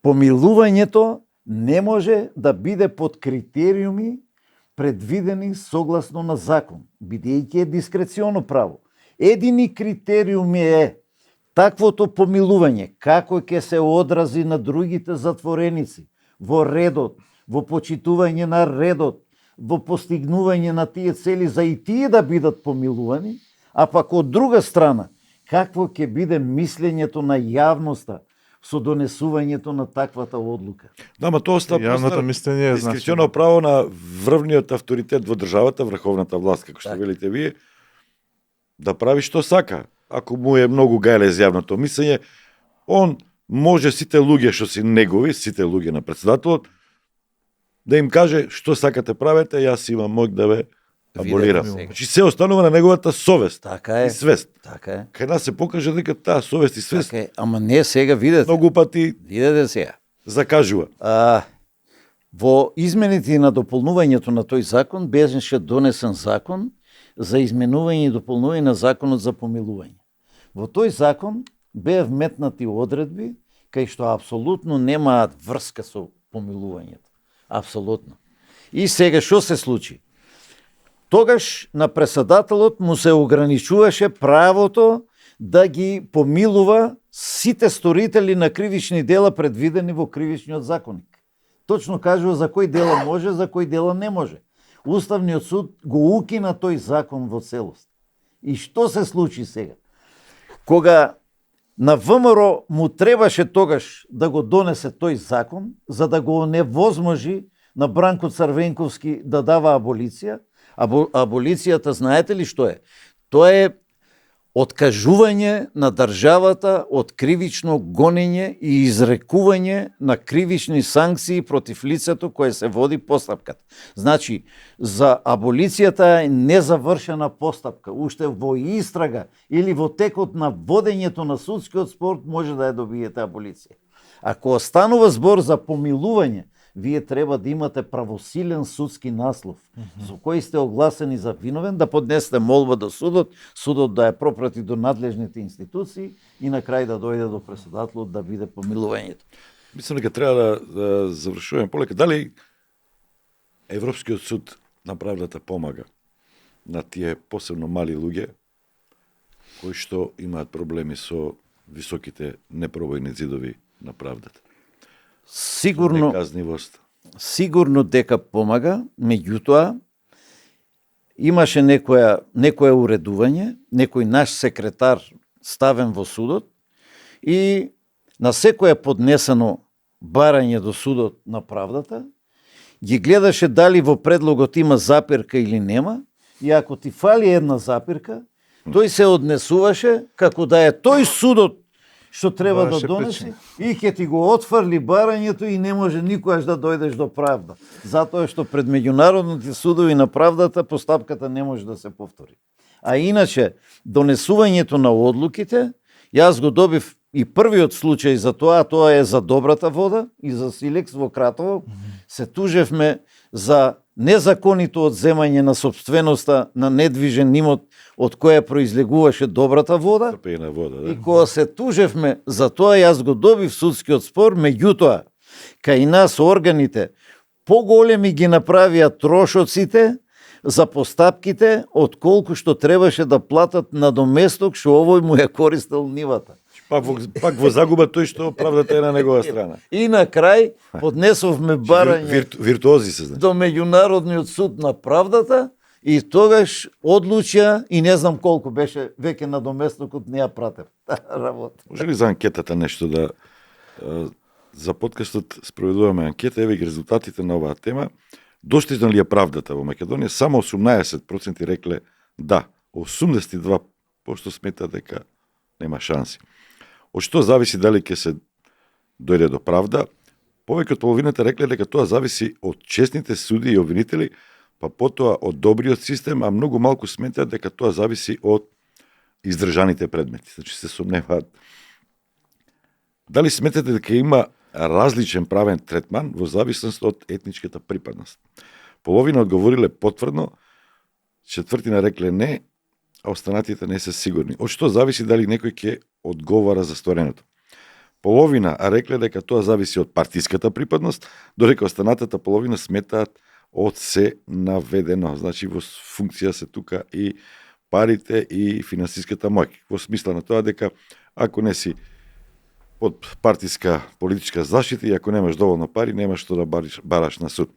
Помилувањето не може да биде под критериуми предвидени согласно на закон, бидејќи е дискреционо право. Едини критериум е таквото помилување, како ќе се одрази на другите затвореници, во редот, во почитување на редот, во постигнување на тие цели за и тие да бидат помилувани, а пак од друга страна, какво ќе биде мислењето на јавноста со донесувањето на таквата одлука. Да, ма тоа остава Јавното мислење е дискреционо право на врвниот авторитет во државата, врховната власт, како што Така. велите вие, да прави што сака. Ако му е многу гајле јавното мислење, он може сите луѓе што си негови, сите луѓе на председателот, да им каже што сакате правете, јас имам моќ да ве аболирам. сега. Значи се останува на неговата совест Така е. и свест. Така е. Кај нас се покаже дека таа совест и свест Така е. Ама не сега видете. многу пати Видете сега. закажува. Во измените и на дополнувањето на тој закон беше донесен закон за изменување и дополнување на законот за помилување. Во тој закон беа вметнати одредби кај што апсолутно немаат врска со помилувањето. Апсолутно. И сега што се случи? Тогаш на председателот му се ограничуваше правото да ги помилува сите сторители на кривични дела предвидени во кривичниот законник. Точно кажува за кој дела може, за кој дела не може. Уставниот суд го укина тој закон во целост. И што се случи сега? Кога на ВМРО му требаше тогаш да го донесе тој закон, за да го оневозможи на Бранко Црвенковски да дава аболиција, аболицијата знаете ли што е? Тоа е откажување на државата од кривично гонење и изрекување на кривични санкции против лицето кое се води постапката. Значи, за аболицијата е незавршена постапка, уште во истрага или во текот на водењето на судскиот спор може да ја добиете аболиција. Ако останува збор за помилување, вие треба да имате правосилен судски наслов, со кој сте огласени за виновен, да поднесете молба до судот, судот да ја пропрати до надлежните институции и на крај да дојде до председателот да биде помилувањето. Мислам дека треба да завршуваме полека. Дали Европскиот суд на правдата помага на тие посебно мали луѓе кои што имаат проблеми со високите непробојни зидови на правдата? Сигурно, Неказнивост. сигурно дека помага, меѓутоа имаше некое уредување, некој наш секретар ставен во судот и на секое поднесено барање до судот на правдата, ги гледаше дали во предлогот има запирка или нема, и ако ти фали една запирка, тој се однесуваше како да е тој судот што треба да Бараше донесе и ќе ти го отфрли барањето и не може никогаш да дојдеш до правда. Затоа што пред меѓународните судови на правдата постапката не може да се повтори. А иначе, донесувањето на одлуките, јас го добив и првиот случај за тоа е за Добрата вода и за Силекс во Кратово. Се тужевме за незаконито одземање на собственоста на недвижен имот од која произлегуваше добрата вода. Стопена вода, И да. кога се тужевме за тоа, јас го добив судскиот спор, меѓутоа, кај нас органите поголеми ги направија трошоците за постапките, отколку што требаше да платат надоместок што овој му ја користел нивата. Пак во загуба тој што правдата е на негова страна. И на крај поднесовме барање Виртуози се значи. до Меѓународниот суд на правдата и тогаш одлучија и не знам колку беше веќе надоместокот не ја пратев. Работа. Може ли за анкетата нешто да за подкастот спроведуваме анкета, еве ги резултатите на оваа тема. Доштижна ли е правдата во Македонија? Само 18% рекле да, 82% смета дека нема шанси. Од што зависи дали ќе се дојде до правда? Повеќе од половината рекле дека тоа зависи од честните суди и обвинители, па потоа од добриот систем, а многу малку сметаат дека тоа зависи од издржаните предмети. Значи се сомневаат. Дали сметате дека има различен правен третман во зависност од етничката припадност? Половина одговориле потврдно, четвртина рекле не, а останатите не се сигурни. Од што зависи дали некој ќе одговара за стореното? Половина рекле дека тоа зависи од партиската припадност, додека останатата половина сметаат од се наведено. Значи во функција се тука и парите и финансиската моќ. Во смисла на тоа дека ако не си под партиска политичка заштита и ако немаш доволно пари, немаш што да бараш на суд.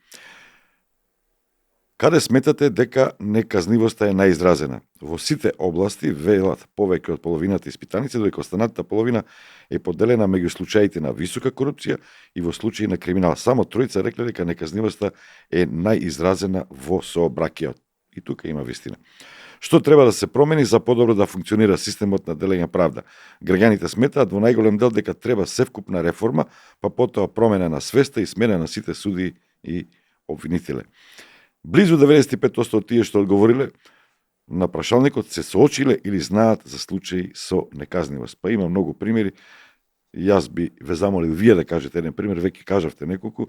Каде сметате дека неказнивоста е наизразена? Во сите области велат повеќе од половината испитаници, додека останатата половина е поделена меѓу случаите на висока корупција и во случаи на криминал. Само тројца рекле дека неказнивоста е наизразена во сообраќајот. И тука има вистина. Што треба да се промени за подобро да функционира системот на делење правда? Граѓаните сметаат во најголем дел дека треба севкупна реформа, па потоа промена на свеста и смена на сите суди и обвинителе. Близу 95% од тие што одговориле на прашалникот се соочиле или знаат за случаи со неказнивост. Па има многу примери. Јас би ве замолил вие да кажете еден пример, веќе кажавте неколку.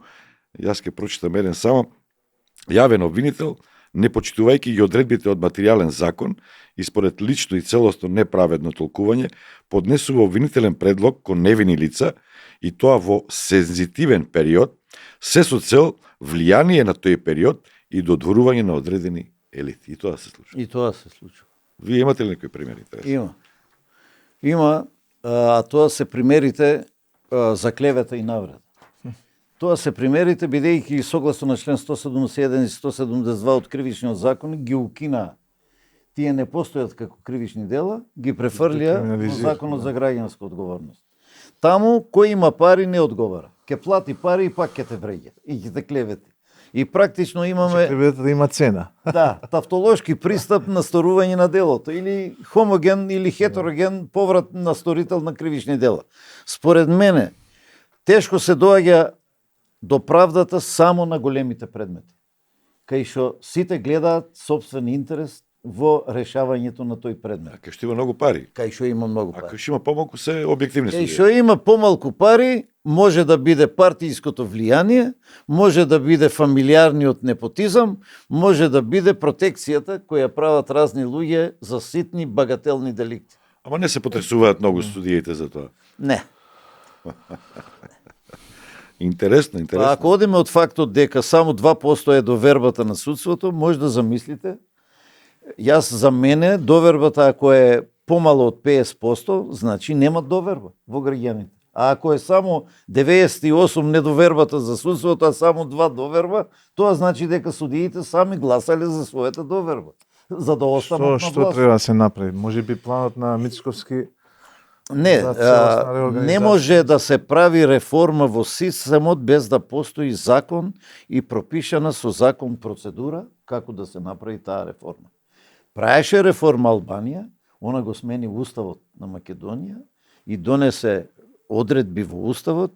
Јас ќе прочитам еден само. Јавен обвинител, не почитувајќи ги одредбите од материјален закон и според лично и целосно неправедно толкување, поднесува обвинителен предлог кон невини лица и тоа во сензитивен период, се со цел влијание на тој период и додворување на одредени елити. И тоа се случува. И тоа се случува. Вие имате ли некои примери? Има, а тоа се примерите за клевета и навреда. Тоа се примерите, бидејќи согласно на член 171 и 172 од Кривичниот закон ги укина. Тие не постојат како кривични дела, ги префрлија во законот за граѓанска одговорност. Таму кој има пари не одговара. Ке плати пари и пак ќе те вреѓа и ќе те клевети. И практично имаме Клеветата има цена. да, тавтолошки пристап на сторување на делото или хомоген или хетероген поврат на сторител на кривични дела. Според мене тешко се доаѓа до правдата само на големите предмети, кај што сите гледаат собствен интерес во решавањето на тој предмет. А кај што има многу пари. Кај што има многу А пари. кај што има помалку се објективни Кај судии. што има помалку пари, може да биде партијското влијание, може да биде фамилиарниот непотизам, може да биде протекцијата која прават разни луѓе за ситни багателни деликти. Ама не се потресуваат многу судиите за тоа. Не. Интересно. Па ако одиме од фактот дека само 2% е довербата на судството, може да замислите. Јас за мене довербата ако е помало од 50%, значи нема доверба во граѓаните. А ако е само 98 недовербата за судството, а само 2 доверба, тоа значи дека судиите сами гласале за својата доверба. За да останат на Што власт. треба да се направи? Може би планот на Мицковски Не, за целосна реорганизација. не може да се прави реформа во системот без да постои закон и пропишана со закон процедура како да се направи таа реформа. Праеше реформа Албанија, она го смени уставот на Македонија и донесе одредби во уставот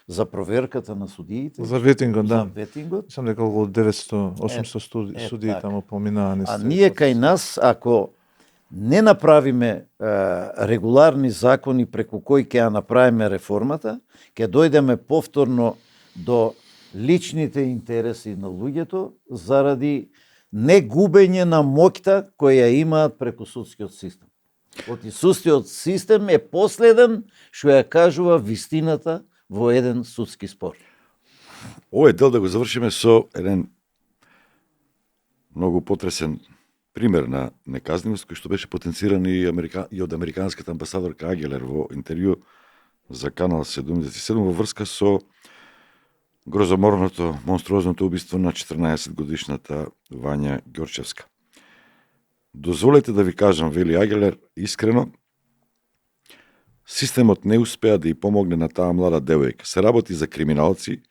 за проверката на судиите. За ветингот, за да. ветингот. Сам дека околу 900-800 судии така. таму поминаа А ние кај нас, ако не направиме регуларни закони преку кои ќе ја направиме реформата, ќе дојдеме повторно до личните интереси на луѓето заради негубење на моќта која имаат преку судскиот систем. Судскиот систем е последен што ја кажува вистината во еден судски спор. Овој дел да го завршиме со еден многу потресен пример на неказнивост кој што беше потенциран и од американската амбасадорка Агелер во интервју за Канал 77 во врска со грозоморното, монструозното убиство на 14 годишната Вања Ѓорчевска. Дозволете да ви кажам, вели Агелер, искрено, системот не успеа да ја помогне на таа млада девојка. Се работи за криминалци,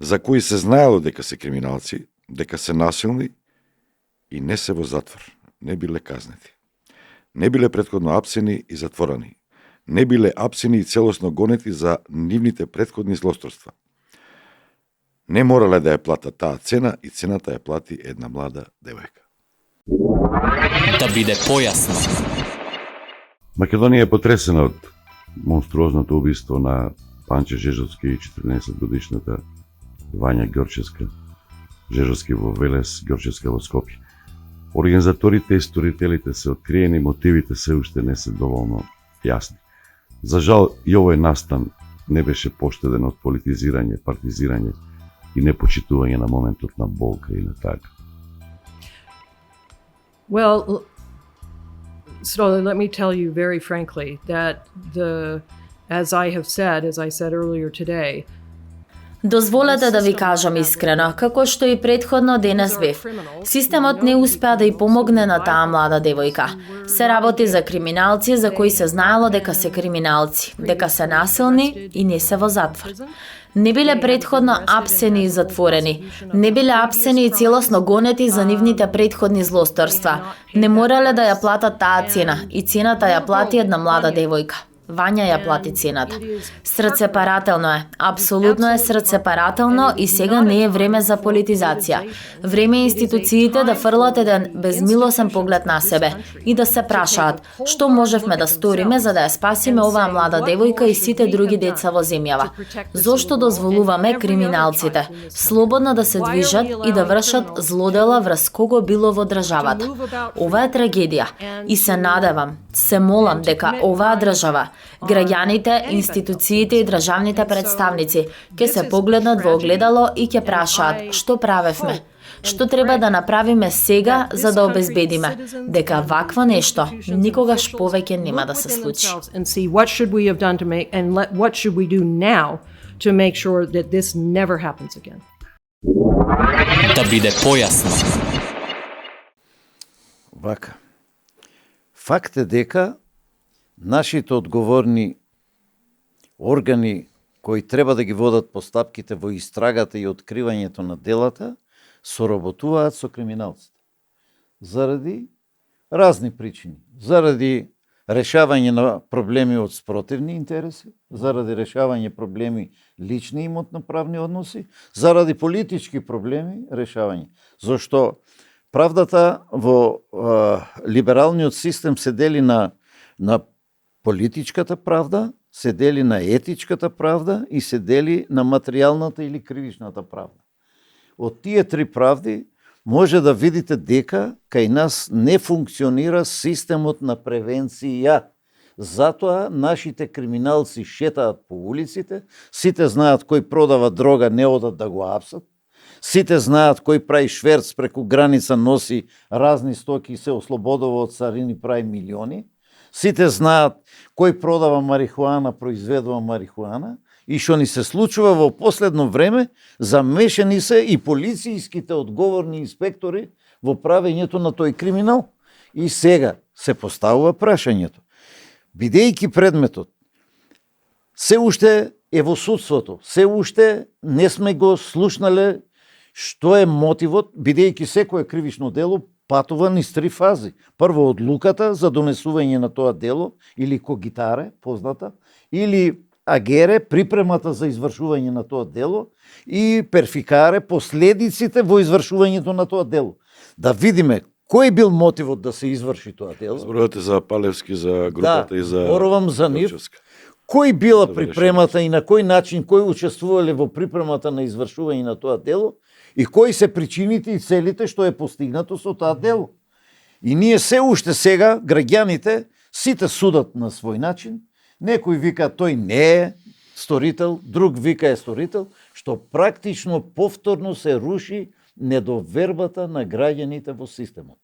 за кои се знаело дека се криминалци, дека се насилни и не се во затвор, не биле казнети. Не биле претходно апсени и затворени. Не биле апсени и целосно гонети за нивните претходни злосторства. Не морале да ја платат таа цена и цената ја плати една млада девојка. Да биде појасно. Македонија е потресена од монструозното убиство на Панче Жежовски и 14 годишната Вања Ѓорчевска. Жежовски во Велес, Ѓорчевска во Скопје. Организаторите и сторителите се откриени, мотивите се уште не се доволно јасни. За жал, и овој настан не беше поштеден од политизирање, партизирање и непочитување на моментот на болка и на тага. Well, so let me tell you very frankly that as I said earlier today, Дозволете да ви кажам искрено, како што и претходно денес бев. Системот не успеа да ја помогне на таа млада девојка. Се работи за криминалци за кои се знаело дека се криминалци, дека се насилни и не се во затвор. Не биле претходно апсени и затворени. Не биле апсени и целосно гонети за нивните претходни злосторства. Не морале да ја платат таа цена и цената ја плати една млада девојка. Вања ја плати цената. Срцепарателно е, апсолутно е срцепарателно и сега не е време за политизација. Време е институциите да фрлат еден безмилосен поглед на себе и да се прашаат што можевме да сториме за да ја спасиме оваа млада девојка и сите други деца во земјава. Зошто дозволуваме криминалците слободно да се движат и да вршат злодела врз кого било во државата? Ова е трагедија и се надевам, се молам дека оваа држава, граѓаните, институциите и државните представници ќе се погледнат во огледало и ќе прашаат што правевме. Што треба да направиме сега за да обезбедиме дека вакво нешто никогаш повеќе нема да се случи. Да биде појасно. Вака. Факт е дека нашите одговорни органи кои треба да ги водат постапките во истрагата и откривањето на делата, соработуваат со криминалците. Заради разни причини. Заради решавање на проблеми од спротивни интереси, заради решавање проблеми лични имотно-правни односи, заради политички проблеми решавање. Зошто правдата во либералниот систем се дели на политичката правда, се дели на етичката правда и се дели на материјалната или кривичната правда. Од тие три правди може да видите дека кај нас не функционира системот на превенција. Затоа нашите криминалци шетаат по улиците, сите знаат кој продава дрога, не одат да го апсат, сите знаат кој прави шверц преку граница, носи разни стоки и се ослободува од царини, прави милиони. Сите знаат кој продава марихуана, произведува марихуана и што ни се случува во последно време, замешани се и полицијските одговорни инспектори во правењето на тој криминал. И сега се поставува прашањето. Бидејќи предметот се уште е во судството, се уште не сме го слушнале што е мотивот, бидејќи секое кривично дело патува низ три фази. Прво одлуката за донесување на тоа дело, или когитаре, позната, или агере, припремата за извршување на тоа дело, и перфикаре, последиците во извршувањето на тоа дело. Да видиме кој бил мотивот да се изврши тоа дело. Зборувате за Палевски, за групата и за зборувам за нив. кој била Добре, припремата и на кој начин, кој учествувале во припремата на извршување на тоа дело и кои се причините и целите што е постигнато со тоа дело. И ние се уште сега, граѓаните, сите судат на свој начин. Некој вика тој не е сторител, друг вика е сторител, што практично повторно се руши недовербата на граѓаните во системот.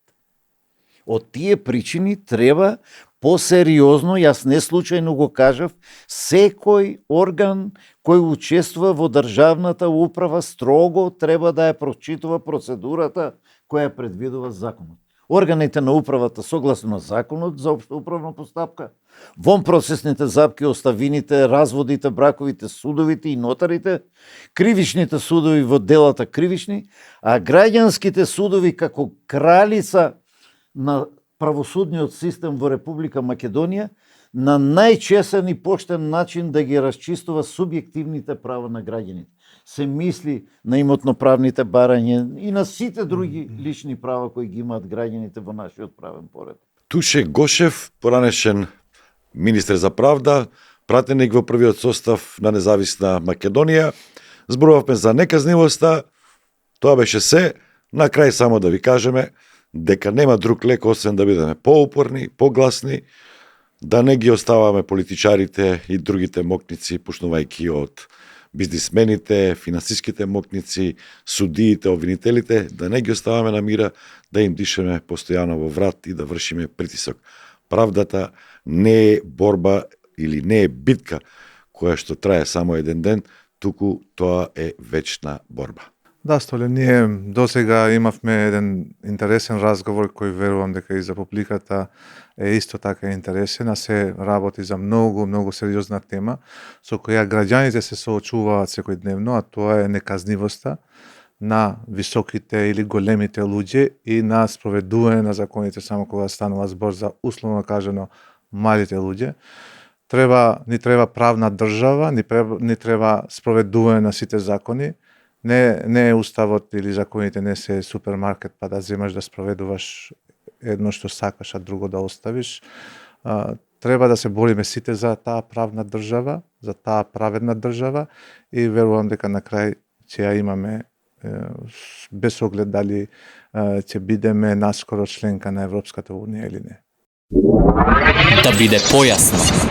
Од тие причини треба посериозно, јас не случајно го кажав, секој орган кој учествува во државната управа строго треба да ја прочитува процедурата која предвидува законот. Органите на управата согласно на законот за општа управна постапка, вонпроцесните запки, оставините, разводите, браковите, судовите и нотарите, кривичните судови во делата кривични, а граѓанските судови како кралица на правосудниот систем во Република Македонија на најчесен и поштен начин да ги расчистува субјективните права на граѓаните. Се мисли на имотноправните барања и на сите други лични права кои ги имаат граѓаните во нашиот правен поред. Туше Гошев, поранешен министер за правда, пратеник во првиот состав на независна Македонија, зборувавме за неказнивоста, тоа беше се, на крај само да ви кажеме дека нема друг лек освен да бидеме поупорни, погласни, да не ги оставаме политичарите и другите мокници, почнувајќи од бизнисмените, финансиските мокници, судиите, обвинителите, да не ги оставаме на мира, да им дишеме постојано во врат и да вршиме притисок. Правдата не е борба или не е битка која што трае само еден ден, туку тоа е вечна борба. Да, Столе, ние досега имавме еден интересен разговор кој верувам дека и за публиката е исто така интересен, а се работи за многу сериозна тема со која граѓаните се соочуваат секојдневно, а тоа е неказнивоста на високите или големите луѓе и на спроведување на законите само кога станува збор за условно кажано малите луѓе. Ни треба правна држава, ни треба спроведување на сите закони. Не е уставот или законите не се супермаркет па да земаш да спроведуваш едно што сакаш, а друго да оставиш. Треба да се бориме сите за таа правна држава, за таа праведна држава и верувам дека на крај ќе ја имаме без оглед дали ќе бидеме наскоро членка на Европската унија или не. Да биде појасно.